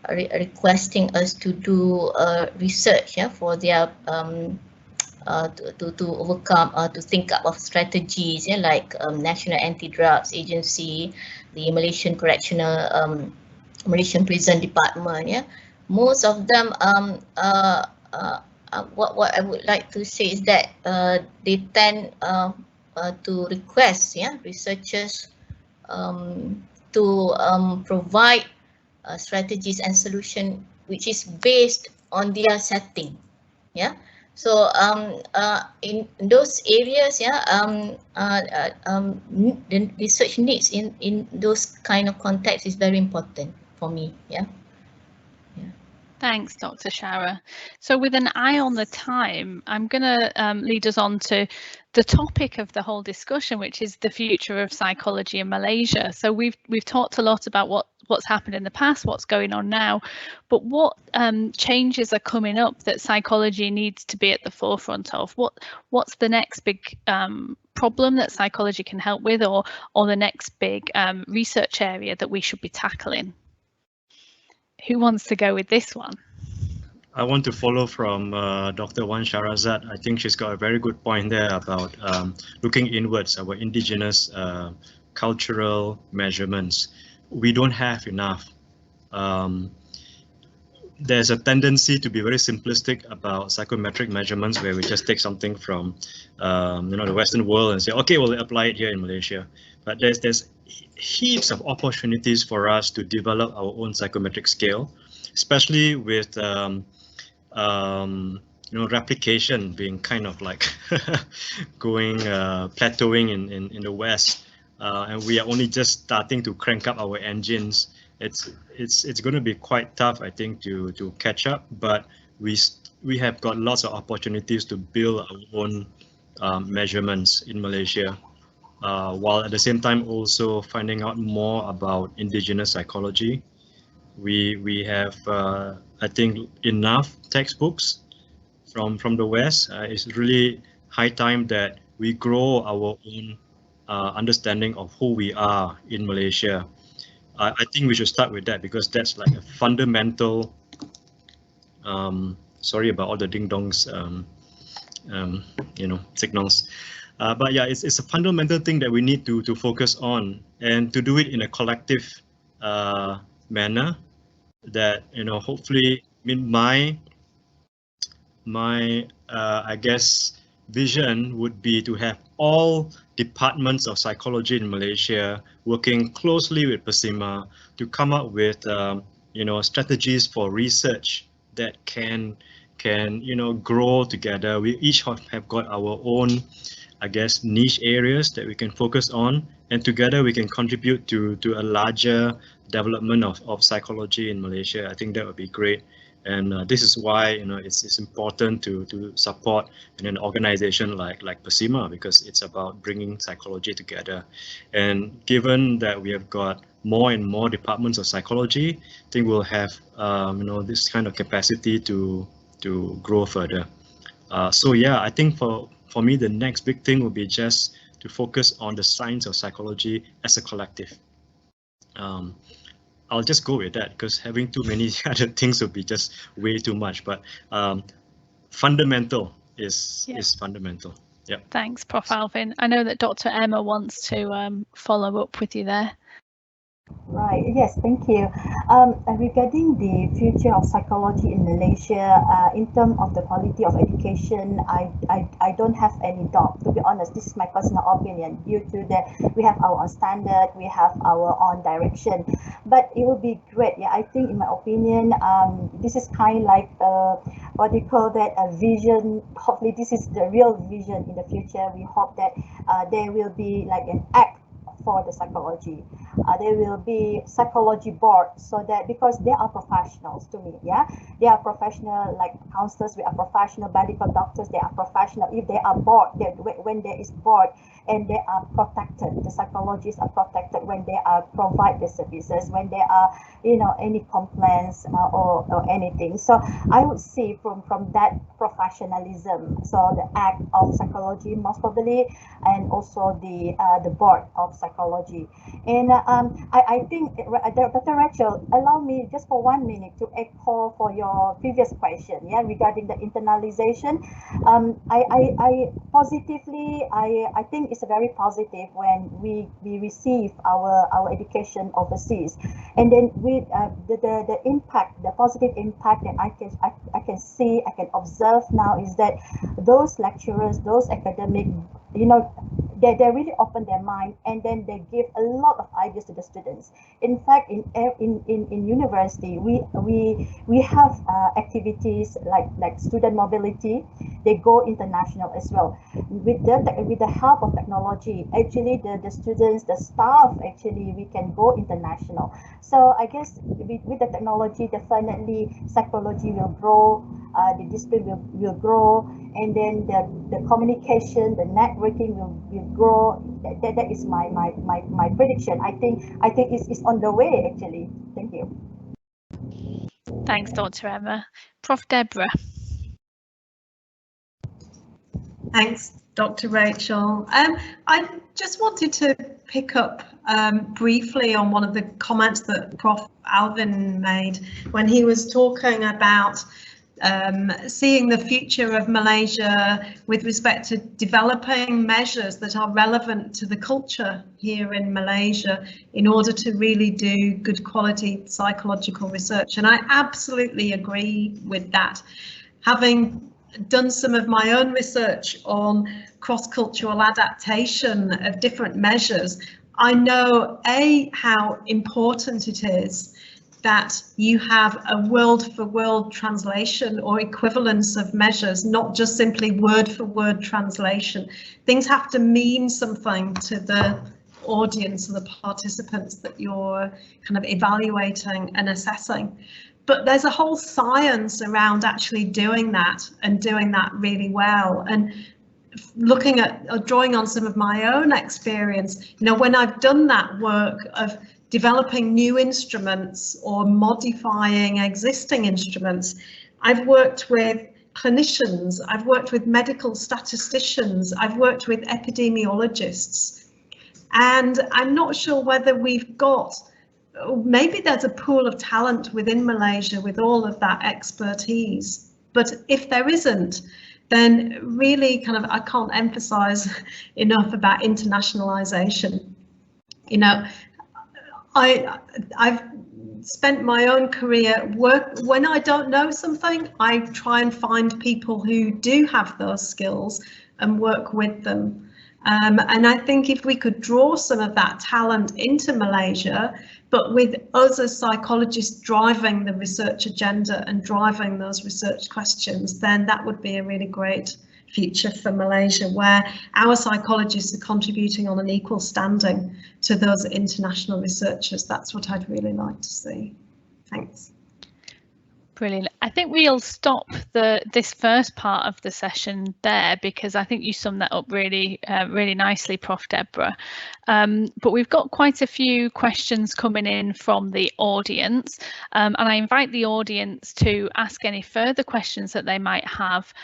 S2: requesting us to do research for their to overcome to think up of strategies, like National Anti-Drugs Agency, the Malaysian Correctional Malaysian Prison Department. Most of them what I would like to say is that they tend to request researchers to provide strategies and solution which is based on their setting. So in those areas, the research needs in those kind of contexts is very important for me.
S1: Thanks, Dr. Shara. So with an eye on the time, I'm going to lead us on to the topic of the whole discussion, which is the future of psychology in Malaysia. So we've talked a lot about what's happened in the past, what's going on now, but what changes are coming up that psychology needs to be at the forefront of? What's the next big problem that psychology can help with, or the next big research area that we should be tackling? Who wants to go with this one?
S3: I want to follow from Dr. Wan Sharazad. I think she's got a very good point there about looking inwards, our indigenous cultural measurements. We don't have enough. There's a tendency to be very simplistic about psychometric measurements, where we just take something from the Western world and say, okay, we'll apply it here in Malaysia. But there's heaps of opportunities for us to develop our own psychometric scale, especially with replication being kind of like going plateauing in the West, and we are only just starting to crank up our engines. It's going to be quite tough, I think, to catch up, but we have got lots of opportunities to build our own measurements in Malaysia, while at the same time also finding out more about indigenous psychology. We have I think enough textbooks from the West. It's really high time that we grow our own understanding of who we are in Malaysia. I think we should start with that, because that's like a fundamental. Sorry about all the ding dongs, signals. But yeah, it's a fundamental thing that we need to focus on, and to do it in a collective manner. That hopefully, my I guess vision would be to have all departments of psychology in Malaysia working closely with PSIMA to come up with strategies for research that can grow together. We each have got our own, I guess, niche areas that we can focus on, and together we can contribute to a larger development of psychology in Malaysia. I think that would be great. And this is why it's important to support an organization like PSIMA, because it's about bringing psychology together. And given that we have got more and more departments of psychology, I think we'll have this kind of capacity to grow further. So yeah, I think for me the next big thing will be just to focus on the science of psychology as a collective. I'll just go with that, because having too many other things would be just way too much. But fundamental is fundamental. Yeah.
S1: Thanks, Prof. Alvin. I know that Dr. Emma wants to follow up with you there.
S5: Right, yes, thank you. Regarding the future of psychology in Malaysia, in terms of the quality of education, I don't have any doubt, to be honest. This is my personal opinion. Due to that, we have our own standard, we have our own direction. But it would be great, yeah, I think in my opinion, this is kind of like, what do you call that, a vision. Hopefully this is the real vision in the future. We hope that there will be like an act for the psychology. There will be psychology board, so that, because they are professionals to me, yeah, they are professional, like counselors, we are professional, medical doctors, they are professional. If they are board, when there is board, and they are protected, the psychologists are protected when they are provide the services, when there are, you know, any complaints or anything. So I would see from that professionalism, so the act of psychology most probably, and also the board of psychology. And I think, Dr. Rachel, allow me just for 1 minute to echo for your previous question, yeah, regarding the internalization. I positively, I think it's very positive when we receive our education overseas, and then with the impact, the positive impact that I can see, I can observe now, is that those lecturers, those academic, you know, they really open their mind, and then they give a lot of ideas to the students. In fact, in university, we have activities like student mobility. They go international as well. With the help of technology, actually the students, the staff, actually we can go international. So I guess with the technology, definitely psychology will grow, the discipline will grow, and then the communication, the networking will grow. That is my prediction. I think it's on the way, actually. Thank you.
S1: Thanks, Dr. Emma. Prof. Deborah.
S4: Thanks, Dr. Rachel. I just wanted to pick up briefly on one of the comments that Prof. Alvin made when he was talking about seeing the future of Malaysia with respect to developing measures that are relevant to the culture here in Malaysia in order to really do good quality psychological research. And I absolutely agree with that. Having done some of my own research on cross-cultural adaptation of different measures, I know how important it is that you have a word-for-word translation or equivalence of measures, not just simply word-for-word translation. Things have to mean something to the audience or the participants that you're kind of evaluating and assessing. But there's a whole science around actually doing that, and doing that really well. And looking at or drawing on some of my own experience, you know, when I've done that work of developing new instruments or modifying existing instruments, I've worked with clinicians, I've worked with medical statisticians, I've worked with epidemiologists, and I'm not sure whether we've got, maybe there's a pool of talent within Malaysia with all of that expertise, but if there isn't, then really kind of I can't emphasize enough about internationalisation. You know, I've spent my own career when I don't know something, I try and find people who do have those skills and work with them. And I think if we could draw some of that talent into Malaysia, but with us as psychologists driving the research agenda and driving those research questions, then that would be a really great future for Malaysia, where our psychologists are contributing on an equal standing to those international researchers. That's what I'd really like to see. Thanks.
S1: Brilliant. I think we'll stop this first part of the session there, because I think you summed that up really nicely, Prof. Deborah. But we've got quite a few questions coming in from the audience, and I invite the audience to ask any further questions that they might have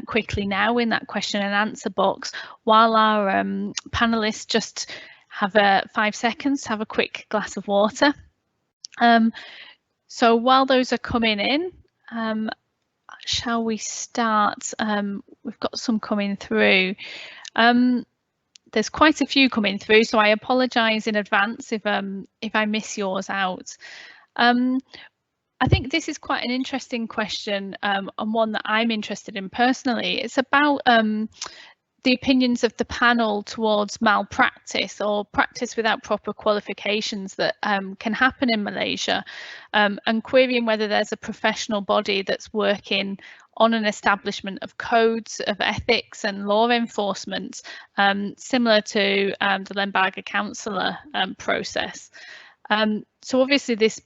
S1: quickly now in that question and answer box, while our panelists just have 5 seconds to have a quick glass of water. So while those are coming in, shall we start? We've got some coming through. There's quite a few coming through, so I apologise in advance if I miss yours out. I think this is quite an interesting question, and one that I'm interested in personally. It's about the opinions of the panel towards malpractice or practice without proper qualifications that can happen in Malaysia, and querying whether there's a professional body that's working on an establishment of codes of ethics and law enforcement, similar to the Lembaga Counsellor process. So obviously this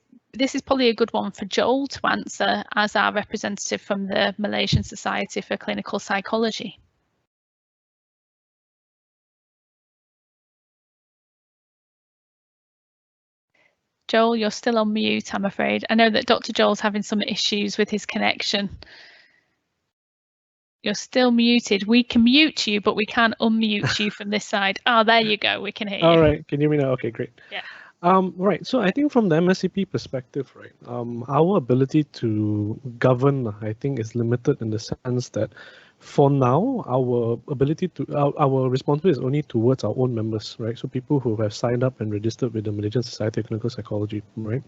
S1: is probably a good one for Joel to answer as our representative from the Malaysian Society for Clinical Psychology. Joel, you're still on mute, I'm afraid. I know that Dr. Joel's having some issues with his connection. You're still muted. We can mute you, but we can't unmute you from this side. Oh, there you go. We can hear you.
S6: All right. Can you hear me now? Okay, great.
S1: Yeah.
S6: Right. So I think from the MSCP perspective, right, our ability to govern, I think, is limited in the sense that for now, our ability to our responsibility is only towards our own members, right? So people who have signed up and registered with the Malaysian Society of Clinical Psychology, right?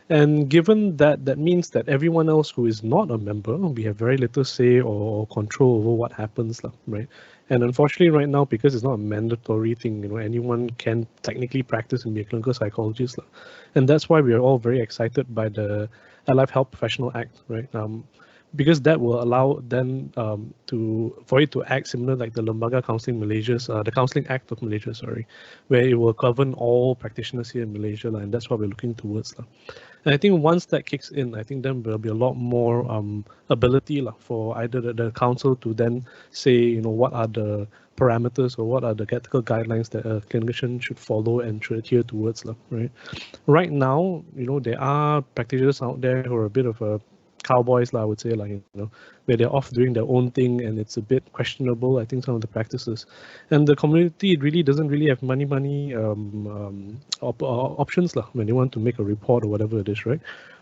S6: And given that, that means that everyone else who is not a member, we have very little say or control over what happens, right? And unfortunately, right now, because it's not a mandatory thing, you know, anyone can technically practice and be a clinical psychologist, and that's why we are all very excited by the Allied Health Professional Act, right? Because that will allow then for it to act similar like the Lembaga Counselling Malaysia's, the Counselling Act of Malaysia, sorry, where it will govern all practitioners here in Malaysia, and that's what we're looking towards. And I think once that kicks in, I think then there'll be a lot more ability for either the council to then say, you know, what are the parameters or what are the ethical guidelines that a clinician should follow and should adhere towards, right? Right now, you know, there are practitioners out there who are a bit of a cowboys, I would say, like, you know, where they're off doing their own thing and it's a bit questionable, I think, some of the practices. And the community really doesn't really have many options when they want to make a report or whatever it is, right?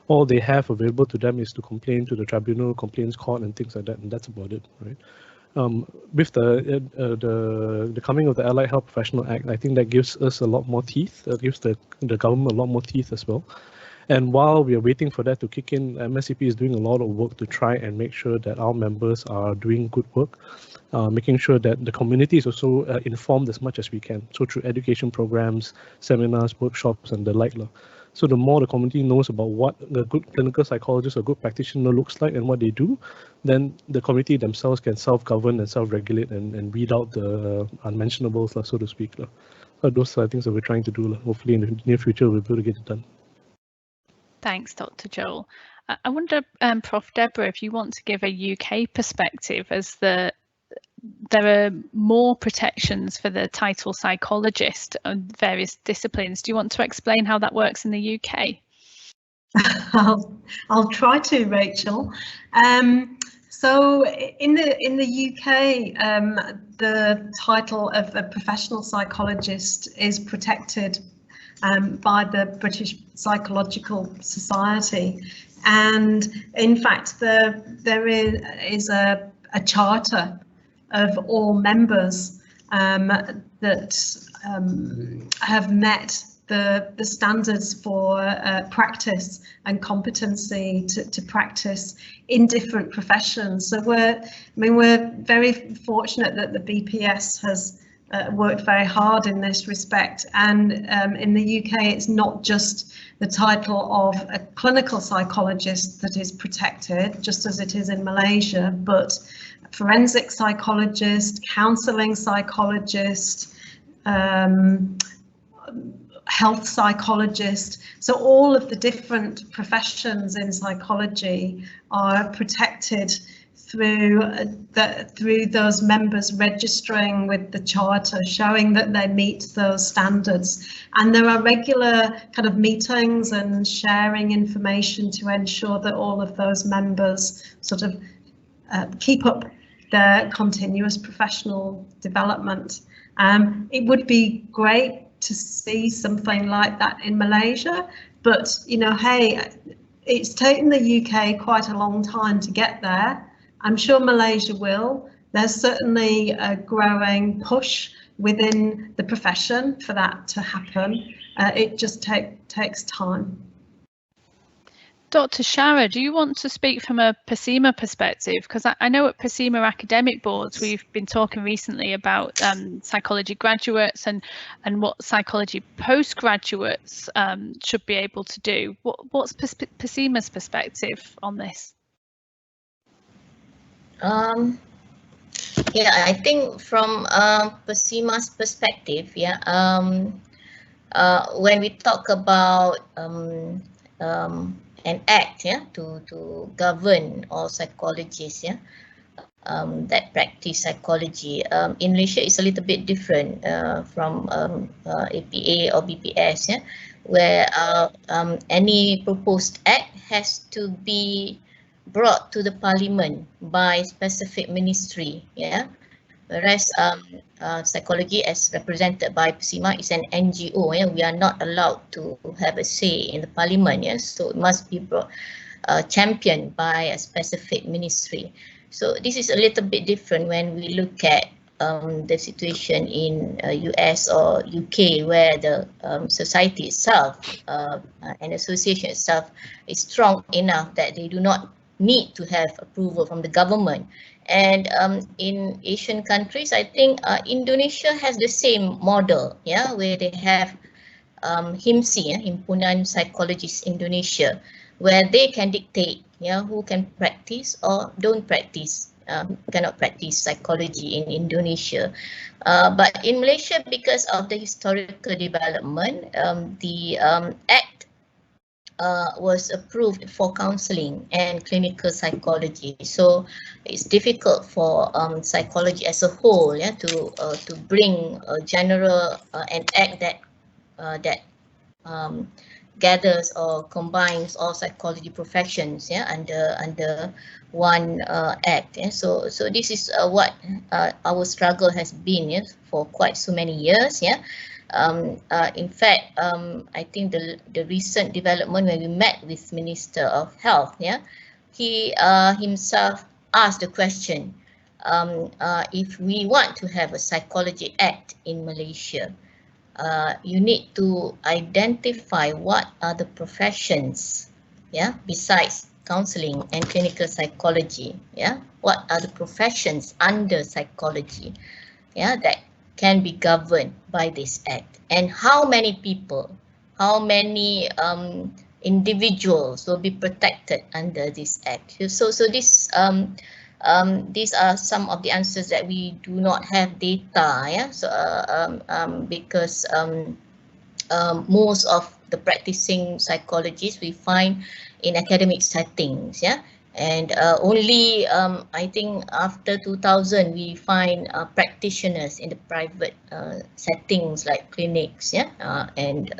S6: All they have available to them is to complain to the tribunal, complaints court and things like that, and that's about it, right? With the coming of the Allied Health Professional Act, I think that gives us a lot more teeth, gives the government a lot more teeth as well. And while we are waiting for that to kick in, MSCP is doing a lot of work to try and make sure that our members are doing good work, making sure that the community is also informed as much as we can. So through education programs, seminars, workshops, and the like. So the more the community knows about what a good clinical psychologist or good practitioner looks like and what they do, then the community themselves can self-govern and self-regulate and weed out the unmentionables, so to speak. Those are things that we're trying to do. Hopefully in the near future we'll be able to get it done.
S1: Thanks, Dr. Joel. I wonder, Prof. Deborah, if you want to give a UK perspective, as there are more protections for the title psychologist on various disciplines. Do you want to explain how that works in the UK?
S4: I'll try to, Rachel. So in the UK, the title of a professional psychologist is protected by the British Psychological Society, and in fact there is a charter of all members that have met the standards for practice and competency to practice in different professions. So we're very fortunate that the BPS has worked very hard in this respect, and in the UK it's not just the title of a clinical psychologist that is protected, just as it is in Malaysia, but forensic psychologist, counselling psychologist, health psychologist. So all of the different professions in psychology are protected through those members registering with the charter, showing that they meet those standards. And there are regular kind of meetings and sharing information to ensure that all of those members sort of keep up their continuous professional development. It would be great to see something like that in Malaysia, But, you know, hey, it's taken the UK quite a long time to get there. I'm sure Malaysia will. There's certainly a growing push within the profession for that to happen. It just takes time.
S1: Dr. Shara, do you want to speak from a PSIMA perspective? Because I know at PSIMA academic boards, we've been talking recently about psychology graduates and what psychology postgraduates should be able to do. What's PSIMA's perspective on this?
S2: Yeah, I think from PSIMA's perspective, yeah, when we talk about an act, yeah, to govern all psychologists, yeah, that practice psychology, in Malaysia is a little bit different from APA or BPS, yeah, where any proposed act has to be brought to the parliament by specific ministry, yeah. Whereas psychology, as represented by PSIMA, is an NGO. Yeah? We are not allowed to have a say in the parliament. Yeah? So it must be brought, championed by a specific ministry. So this is a little bit different when we look at the situation in US or UK, where the society itself and association itself is strong enough that they do not need to have approval from the government. And in Asian countries, I think Indonesia has the same model, yeah, where they have HIMSI, Himpunan Psychologists Indonesia, where they can dictate, yeah, who can practice or don't practice, cannot practice psychology in Indonesia. But in Malaysia, because of the historical development, the Act was approved for counselling and clinical psychology. So it's difficult for psychology as a whole, yeah, to bring a general an act that gathers or combines all psychology professions, yeah, under one act. Yeah. So this is what our struggle has been, yeah, for quite so many years, yeah. In fact, I think the recent development when we met with Minister of Health, yeah, he himself asked the question, if we want to have a psychology act in Malaysia, you need to identify what are the professions, yeah, besides counselling and clinical psychology, yeah, what are the professions under psychology, yeah, that can be governed by this act, and how many people, how many individuals will be protected under this act. So this these are some of the answers that we do not have data, yeah. So because most of the practicing psychologists we find in academic settings, yeah. And only I think after 2000 we find practitioners in the private settings like clinics, yeah, and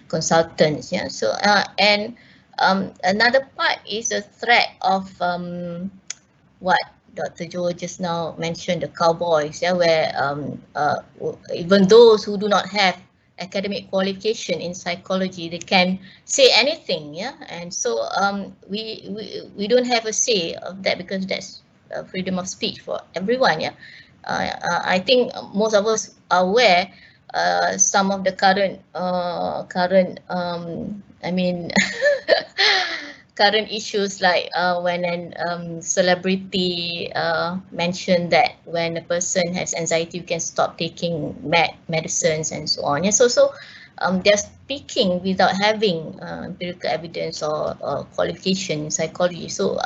S2: consultants, yeah. So and another part is a threat of what Dr. Joe just now mentioned, the cowboys, yeah, where even those who do not have academic qualification in psychology, they can say anything, yeah, and so we don't have a say of that, because that's freedom of speech for everyone, yeah. I think most of us are aware some of the current I mean current issues, like when an celebrity mentioned that when a person has anxiety, you can stop taking medicines and so on. Yeah, so they're speaking without having empirical evidence or qualification in psychology. So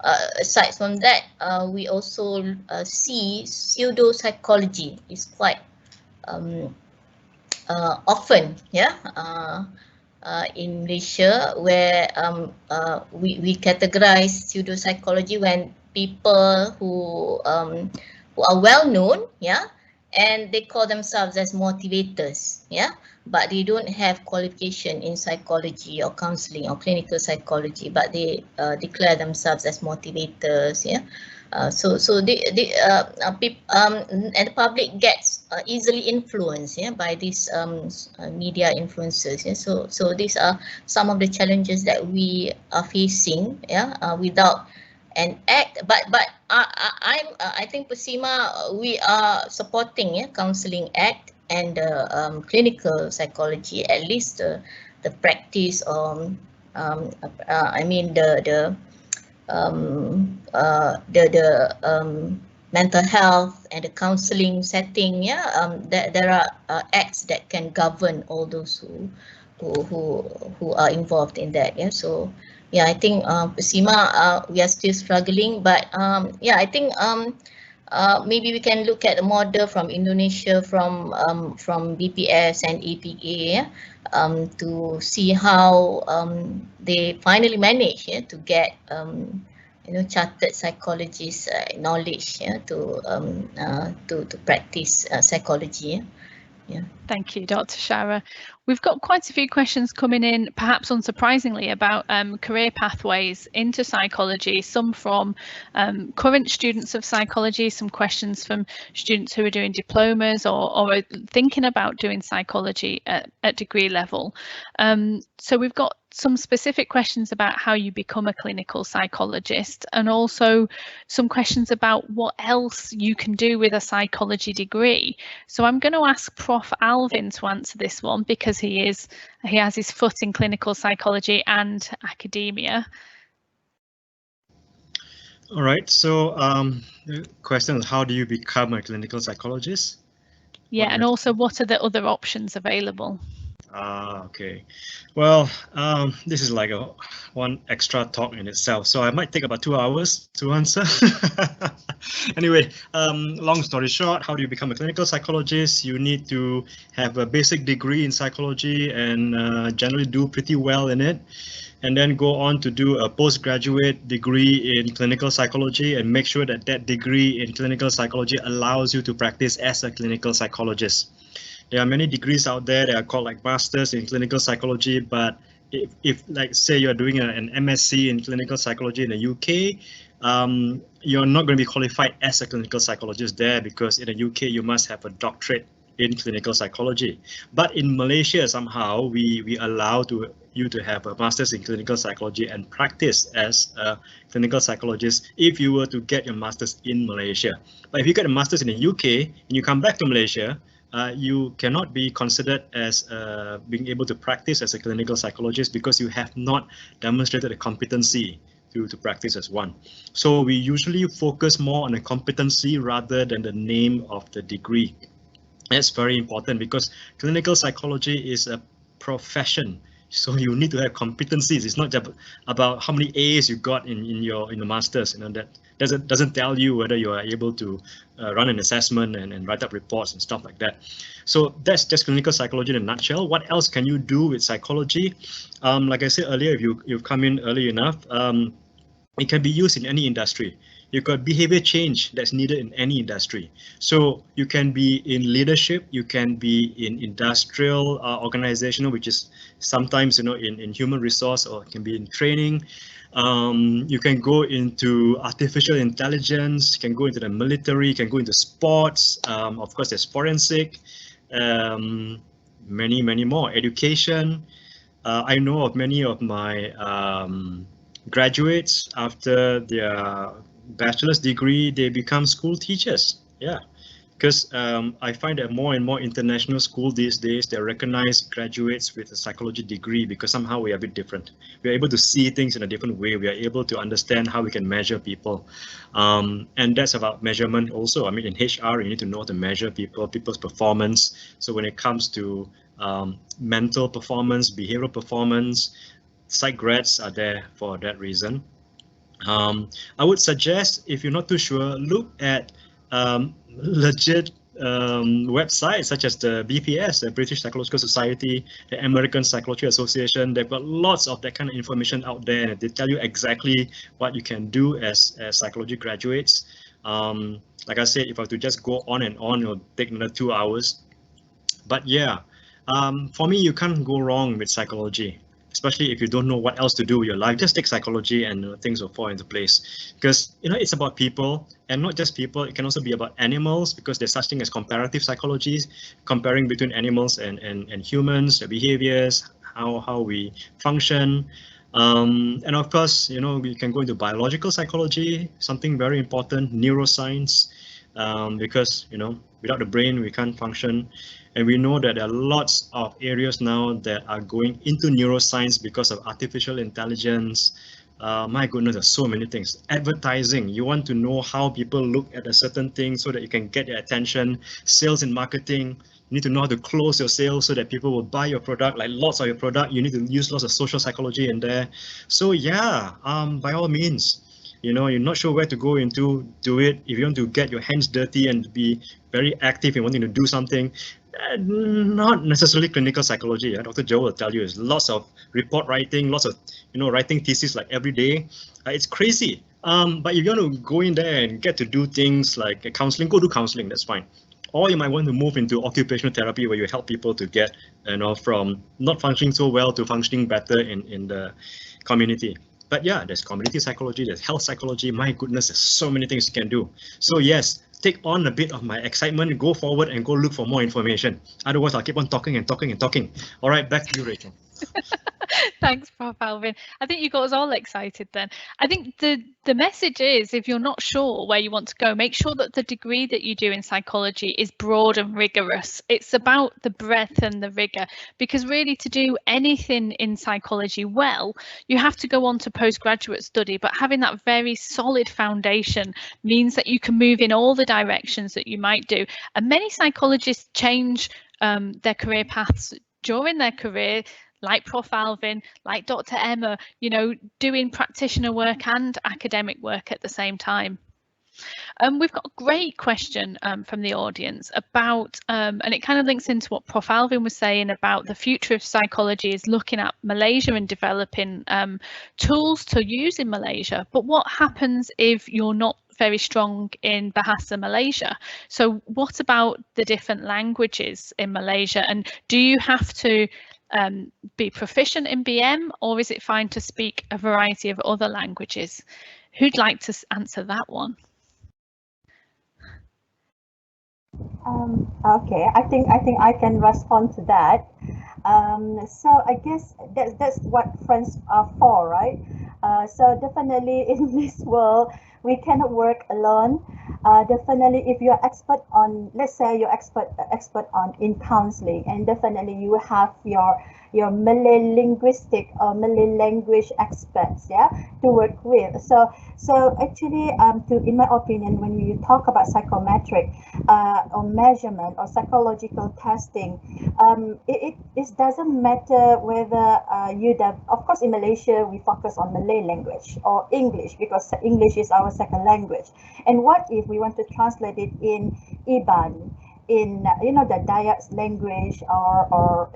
S2: aside from that, we also see pseudo psychology is quite often, yeah. In Malaysia, where we categorize pseudo-psychology when people who are well known, yeah, and they call themselves as motivators, yeah, but they don't have qualification in psychology or counselling or clinical psychology, but they declare themselves as motivators, yeah. So and the public gets easily influenced, yeah, by these media influencers. Yeah? So these are some of the challenges that we are facing, yeah, without an act. But I think PSIMA, we are supporting, yeah, Counselling Act and clinical psychology, at least the practice I mean the mental health and the counseling setting. Yeah, there are acts that can govern all those who are involved in that. Yeah, so yeah, I think PSIMA, we are still struggling, but yeah, I think maybe we can look at a model from Indonesia, from BPS and APA, yeah, to see how they finally manage, yeah, to get chartered psychologists knowledge, yeah, to practice psychology. Yeah.
S1: Thank you, Dr. Shara. We've got quite a few questions coming in, perhaps unsurprisingly, about career pathways into psychology, some from current students of psychology, some questions from students who are doing diplomas or are thinking about doing psychology at degree level. So we've got some specific questions about how you become a clinical psychologist, and also some questions about what else you can do with a psychology degree. So I'm going to ask Prof. Alvin to answer this one, because he has his foot in clinical psychology and academia.
S3: All right, so the question is, how do you become a clinical psychologist?
S1: Yeah, and also what are the other options available?
S3: Okay. Well, this is like one extra talk in itself, so I might take about 2 hours to answer. Anyway, long story short, how do you become a clinical psychologist? You need to have a basic degree in psychology and generally do pretty well in it, and then go on to do a postgraduate degree in clinical psychology and make sure that that degree in clinical psychology allows you to practice as a clinical psychologist. There are many degrees out there that are called like masters in clinical psychology, but if like say you're doing an MSc in clinical psychology in the UK, you're not going to be qualified as a clinical psychologist there, because in the UK you must have a doctorate in clinical psychology. But in Malaysia, somehow we allow you to have a master's in clinical psychology and practice as a clinical psychologist if you were to get your master's in Malaysia. But if you get a master's in the UK and you come back to Malaysia, you cannot be considered as being able to practice as a clinical psychologist, because you have not demonstrated a competency to practice as one. So we usually focus more on the competency rather than the name of the degree. That's very important, because clinical psychology is a profession. So you need to have competencies. It's not just about how many A's you got in the masters. That doesn't tell you whether you are able to run an assessment and write up reports and stuff like that. So that's just clinical psychology in a nutshell. What else can you do with psychology? Like I said earlier, if you've come in early enough, it can be used in any industry. You've got behavior change that's needed in any industry. So you can be in leadership, you can be in industrial organizational, which is sometimes in human resource, or it can be in training. You can go into artificial intelligence, you can go into the military, you can go into sports. Of course, there's forensic, many more. Education. I know of many of my graduates, after their bachelor's degree, they become school teachers. Yeah, because I find that more and more international schools these days, they recognize graduates with a psychology degree, because somehow we are a bit different. We are able to see things in a different way. We are able to understand how we can measure people. And that's about measurement also. I mean, in HR, you need to know how to measure people's performance. So when it comes to mental performance, behavioral performance, psych grads are there for that reason. I would suggest, if you're not too sure, look at legit websites such as the BPS, the British Psychological Society, the American Psychology Association. They've got lots of that kind of information out there, and they tell you exactly what you can do as psychology graduates. Like I said, if I were to just go on and on, it'll take another 2 hours. But yeah, for me, you can't go wrong with psychology. especially if you don't know what else to do with your life. Just take psychology and things will fall into place, because it's about people, and not just people. It can also be about animals, because there's such thing as comparative psychology, comparing between animals and humans, the behaviors, how we function. And of course, we can go into biological psychology, something very important, neuroscience, because without the brain we can't function. And we know that there are lots of areas now that are going into neuroscience because of artificial intelligence. My goodness, there's so many things. Advertising, you want to know how people look at a certain thing so that you can get their attention. Sales and marketing, you need to know how to close your sales so that people will buy your product, like lots of your product. You need to use lots of social psychology in there. So yeah, by all means, you're not sure where to go into, do it. If you want to get your hands dirty and be very active in wanting to do something, not necessarily clinical psychology. Dr. Joe will tell you, there's lots of report writing, lots of writing thesis like every day. It's crazy. But if you want to go in there and get to do things like counseling, go do counseling, that's fine. Or you might want to move into occupational therapy, where you help people to get from not functioning so well to functioning better in the community. But yeah, there's community psychology, there's health psychology. My goodness, there's so many things you can do. So yes, take on a bit of my excitement, go forward and go look for more information. Otherwise, I'll keep on talking and talking and talking. All right, back to you, Rachel.
S1: Thanks, Prof. Alvin. I think you got us all excited then. I think the message is, if you're not sure where you want to go, make sure that the degree that you do in psychology is broad and rigorous. It's about the breadth and the rigor, because really to do anything in psychology well, you have to go on to postgraduate study, but having that very solid foundation means that you can move in all the directions that you might do. And many psychologists change their career paths during their career, like Prof. Alvin, like Dr. Emma, doing practitioner work and academic work at the same time. We've got a great question from the audience about, and it kind of links into what Prof. Alvin was saying about the future of psychology is looking at Malaysia and developing tools to use in Malaysia. But what happens if you're not very strong in Bahasa Malaysia? So what about the different languages in Malaysia? And do you have to be proficient in BM, or is it fine to speak a variety of other languages? Who'd like to answer that one?
S5: Okay, I think I can respond to that. So I guess that's what friends are for, right? So definitely in this world, we cannot work alone. Definitely, if you're expert on, let's say you're expert on in counseling, and definitely you have your Malay linguistic or Malay language experts, yeah, to work with. So actually, in my opinion, when you talk about psychometric or measurement or psychological testing, it doesn't matter whether of course in Malaysia we focus on Malay language or English, because English is our second language. And what if we want to translate it in Iban, in the Dayak language or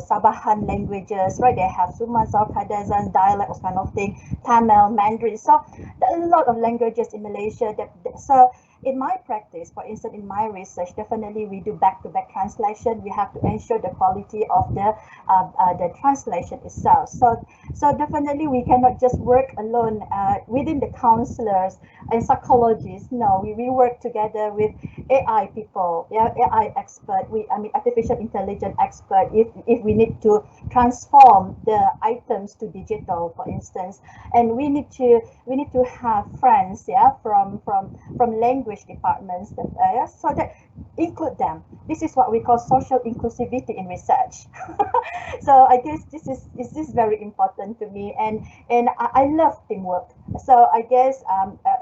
S5: Sabahan languages, right? They have Sumatera, Kadazan dialects, kind of thing, Tamil, Mandarin. So there are a lot of languages in Malaysia. So in my practice, for instance, in my research, definitely we do back-to-back translation. We have to ensure the quality of the translation itself. So definitely we cannot just work alone within the counselors and psychologists. No, we work together with AI people, yeah, AI expert. Artificial intelligence expert. If we need to transform the items to digital, for instance, and we need to have friends, yeah, from language departments that so that include them. This is what we call social inclusivity in research. So I guess this is very important to me, and I love teamwork. So I guess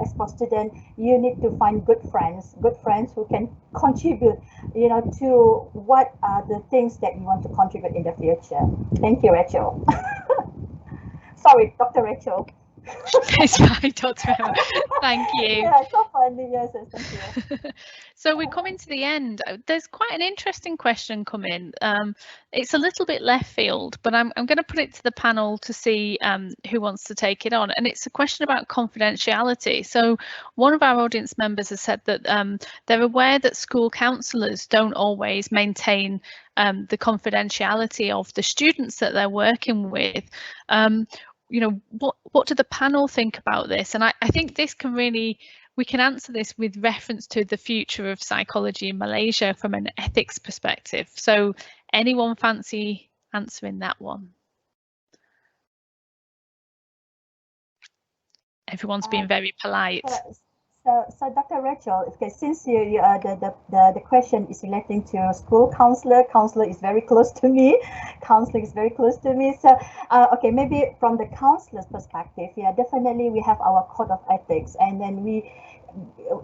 S5: as for student, you need to find good friends who can contribute, to what are the things that you want to contribute in the future. Thank you, Rachel. Sorry, Dr. Rachel.
S1: It's fine, Dr. Emma. Thank you.
S5: Yeah, so funny. Yes, thank you.
S1: So we're coming to the end. There's quite an interesting question come in. It's a little bit left field, but I'm going to put it to the panel to see who wants to take it on. And it's a question about confidentiality. So one of our audience members has said that they're aware that school counsellors don't always maintain the confidentiality of the students that they're working with. You know, what do the panel think about this? And I think this can really, we can answer this with reference to the future of psychology in Malaysia from an ethics perspective. So anyone fancy answering that one? Everyone's being very polite.
S5: So Dr. Rachel, okay, since the question is relating to school counselor is very close to me. Counseling is very close to me. So okay, maybe from the counselor's perspective, yeah, definitely we have our code of ethics, and then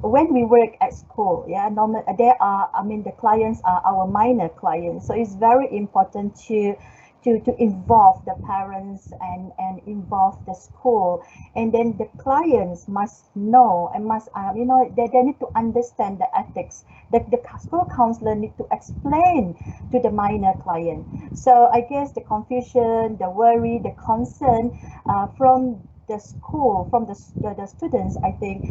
S5: when we work at school, yeah, normally there are, I mean, the clients are our minor clients, so it's very important to involve the parents and involve the school, and then the clients must know and must you know, they need to understand the ethics. The school counselor need to explain to the minor client. So I guess the confusion, the worry, the concern from the school, from the students, I think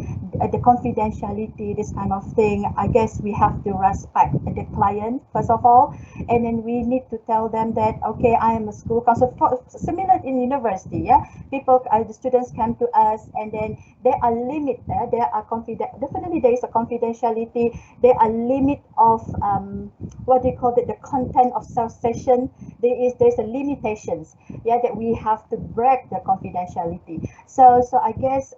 S5: the confidentiality, this kind of thing, I guess we have to respect the client first of all, and then we need to tell them that, okay, I am a school counselor. Similar in university, yeah, people, the students come to us, and then there are limit there. There are definitely there is a confidentiality. There are limit of what do you call it, the content of session. There's a limitations, yeah, that we have to break the confidentiality. So I guess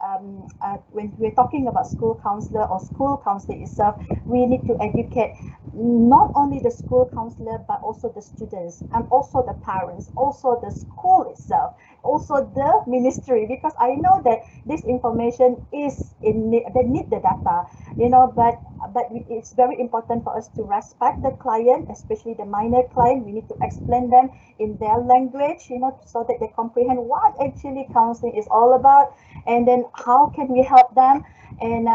S5: when we're talking about school counselor or school counselor itself, we need to educate not only the school counselor but also the students and also the parents, also the school itself, also the ministry, because I know that this information is they need the data, you know, but it's very important for us to respect the client, especially the minor client. We need to explain them in their language, you know, so that they comprehend what actually counseling is all about, and then how can we help them. And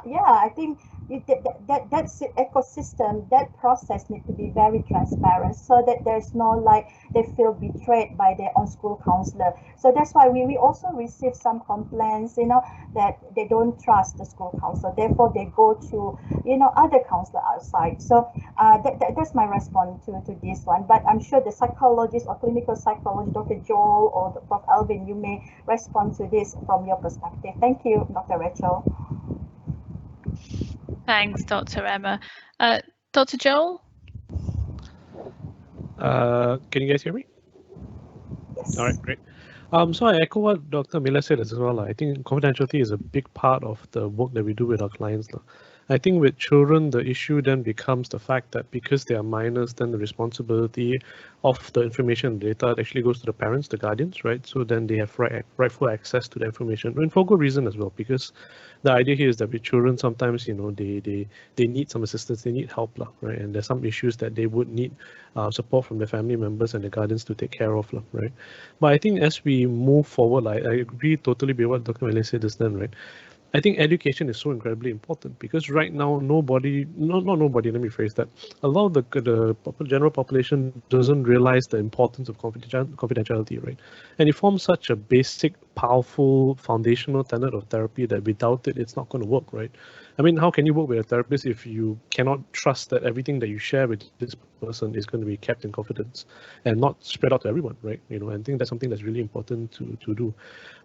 S5: yeah, I think that's the ecosystem, that process needs to be very transparent, so that there's no, like, they feel betrayed by their own school counselor. So that's why we also receive some complaints, you know, that they don't trust the school counselor, therefore they go to, you know, other counselor outside. So that's my response to this one. But I'm sure the psychologist or clinical psychologist, Dr. Joel or Prof. Alvin, you may respond to this from your perspective. Thank you, Dr. Rachel.
S1: Thanks, Dr. Emma. Dr. Joel?
S6: Can you guys hear me?
S5: Yes.
S6: All right, great. So I echo what Dr. Miller said as well. I think confidentiality is a big part of the work that we do with our clients. I think with children, the issue then becomes the fact that because they are minors, then the responsibility of the information and data actually goes to the parents, the guardians, right? So then they have rightful access to the information, and for good reason as well, because the idea here is that with children, sometimes, you know, they need some assistance, they need help, right? And there's some issues that they would need support from their family members and the guardians to take care of, right? But I think as we move forward, I agree totally with what Dr. Mele said just then, right? I think education is so incredibly important, because right now not nobody, let me phrase that, a lot of the general population doesn't realize the importance of confidentiality, right? And it forms such a basic, powerful, foundational tenet of therapy that without it, it's not going to work, right? I mean, how can you work with a therapist if you cannot trust that everything that you share with this person is going to be kept in confidence and not spread out to everyone, right? You know, I think that's something that's really important to do.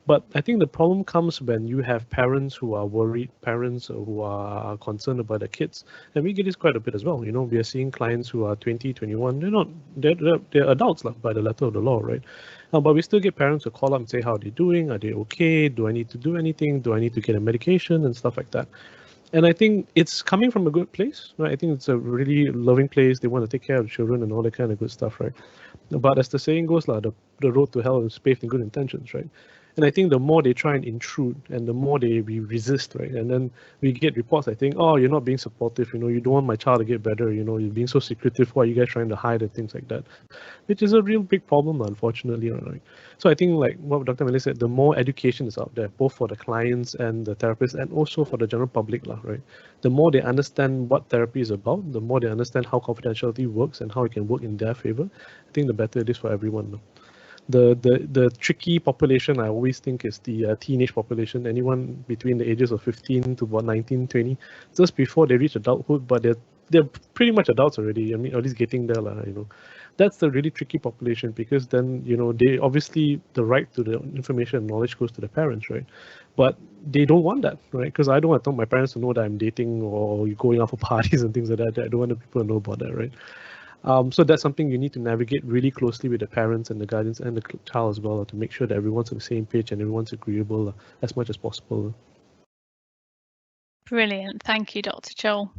S6: But I think the problem comes when you have parents who are worried, parents who are concerned about their kids. And we get this quite a bit as well. You know, we are seeing clients who are 20, 21, they're adults by the letter of the law, right? But we still get parents who call up and say, how are they doing? Are they okay? Do I need to do anything? Do I need to get a medication and stuff like that? And I think it's coming from a good place, right? I think it's a really loving place. They want to take care of children and all that kind of good stuff, right? But as the saying goes, the road to hell is paved in good intentions, right? And I think the more they try and intrude and the more we resist, right? And then we get reports, I think, oh, you're not being supportive, you know, you don't want my child to get better, you know, you're being so secretive, why are you guys trying to hide and things like that, which is a real big problem, unfortunately. Right? So I think like what Dr. Melly said, the more education is out there, both for the clients and the therapists and also for the general public, right? The more they understand what therapy is about, the more they understand how confidentiality works and how it can work in their favor, I think the better it is for everyone. The tricky population, I always think, is the teenage population, anyone between the ages of 15 to about 19, 20, just before they reach adulthood, but they're pretty much adults already. I mean, at least getting there, you know. That's the really tricky population, because then, you know, they obviously, the right to the information and knowledge goes to the parents, right? But they don't want that, right? Because I don't want to tell my parents to know that I'm dating or going out for parties and things like that. I don't want people to know about that, right? So that's something you need to navigate really closely with the parents and the guardians and the child as well, to make sure that everyone's on the same page and everyone's agreeable as much as possible.
S1: Brilliant. Thank you, Dr. Joel.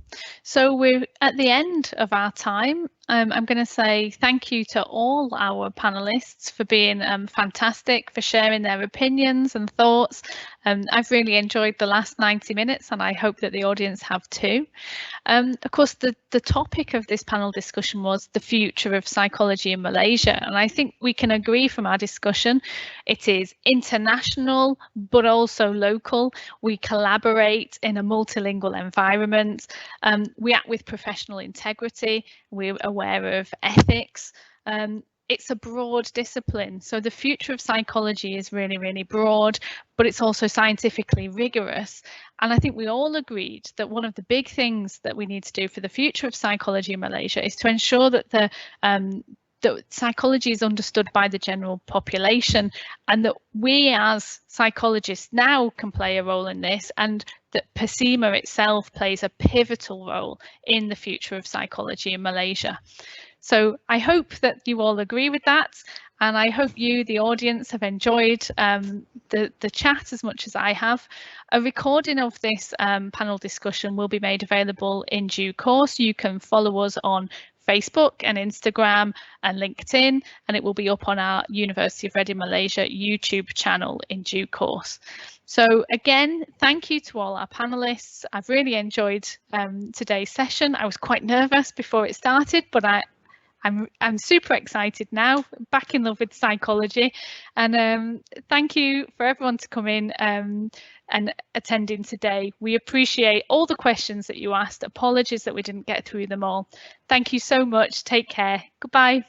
S1: So we're at the end of our time. I'm going to say thank you to all our panelists for being fantastic, for sharing their opinions and thoughts. I've really enjoyed the last 90 minutes and I hope that the audience have too. Of course, the topic of this panel discussion was the future of psychology in Malaysia. And I think we can agree from our discussion, it is international, but also local. We collaborate in a multilingual environment. We act with professional integrity. We're aware of ethics. It's a broad discipline. So the future of psychology is really, really broad, but it's also scientifically rigorous. And I think we all agreed that one of the big things that we need to do for the future of psychology in Malaysia is to ensure that that psychology is understood by the general population, and that we as psychologists now can play a role in this, and that PSIMA itself plays a pivotal role in the future of psychology in Malaysia. So I hope that you all agree with that, and I hope you, the audience, have enjoyed the chat as much as I have. A recording of this panel discussion will be made available in due course. You can follow us on Facebook and Instagram and LinkedIn, and it will be up on our University of Reading Malaysia YouTube channel in due course. So again, thank you to all our panelists. I've really enjoyed today's session. I was quite nervous before it started, but I'm super excited now, back in love with psychology, and thank you for everyone to come in and attending today. We appreciate all the questions that you asked. Apologies that we didn't get through them all. Thank you so much. Take care. Goodbye.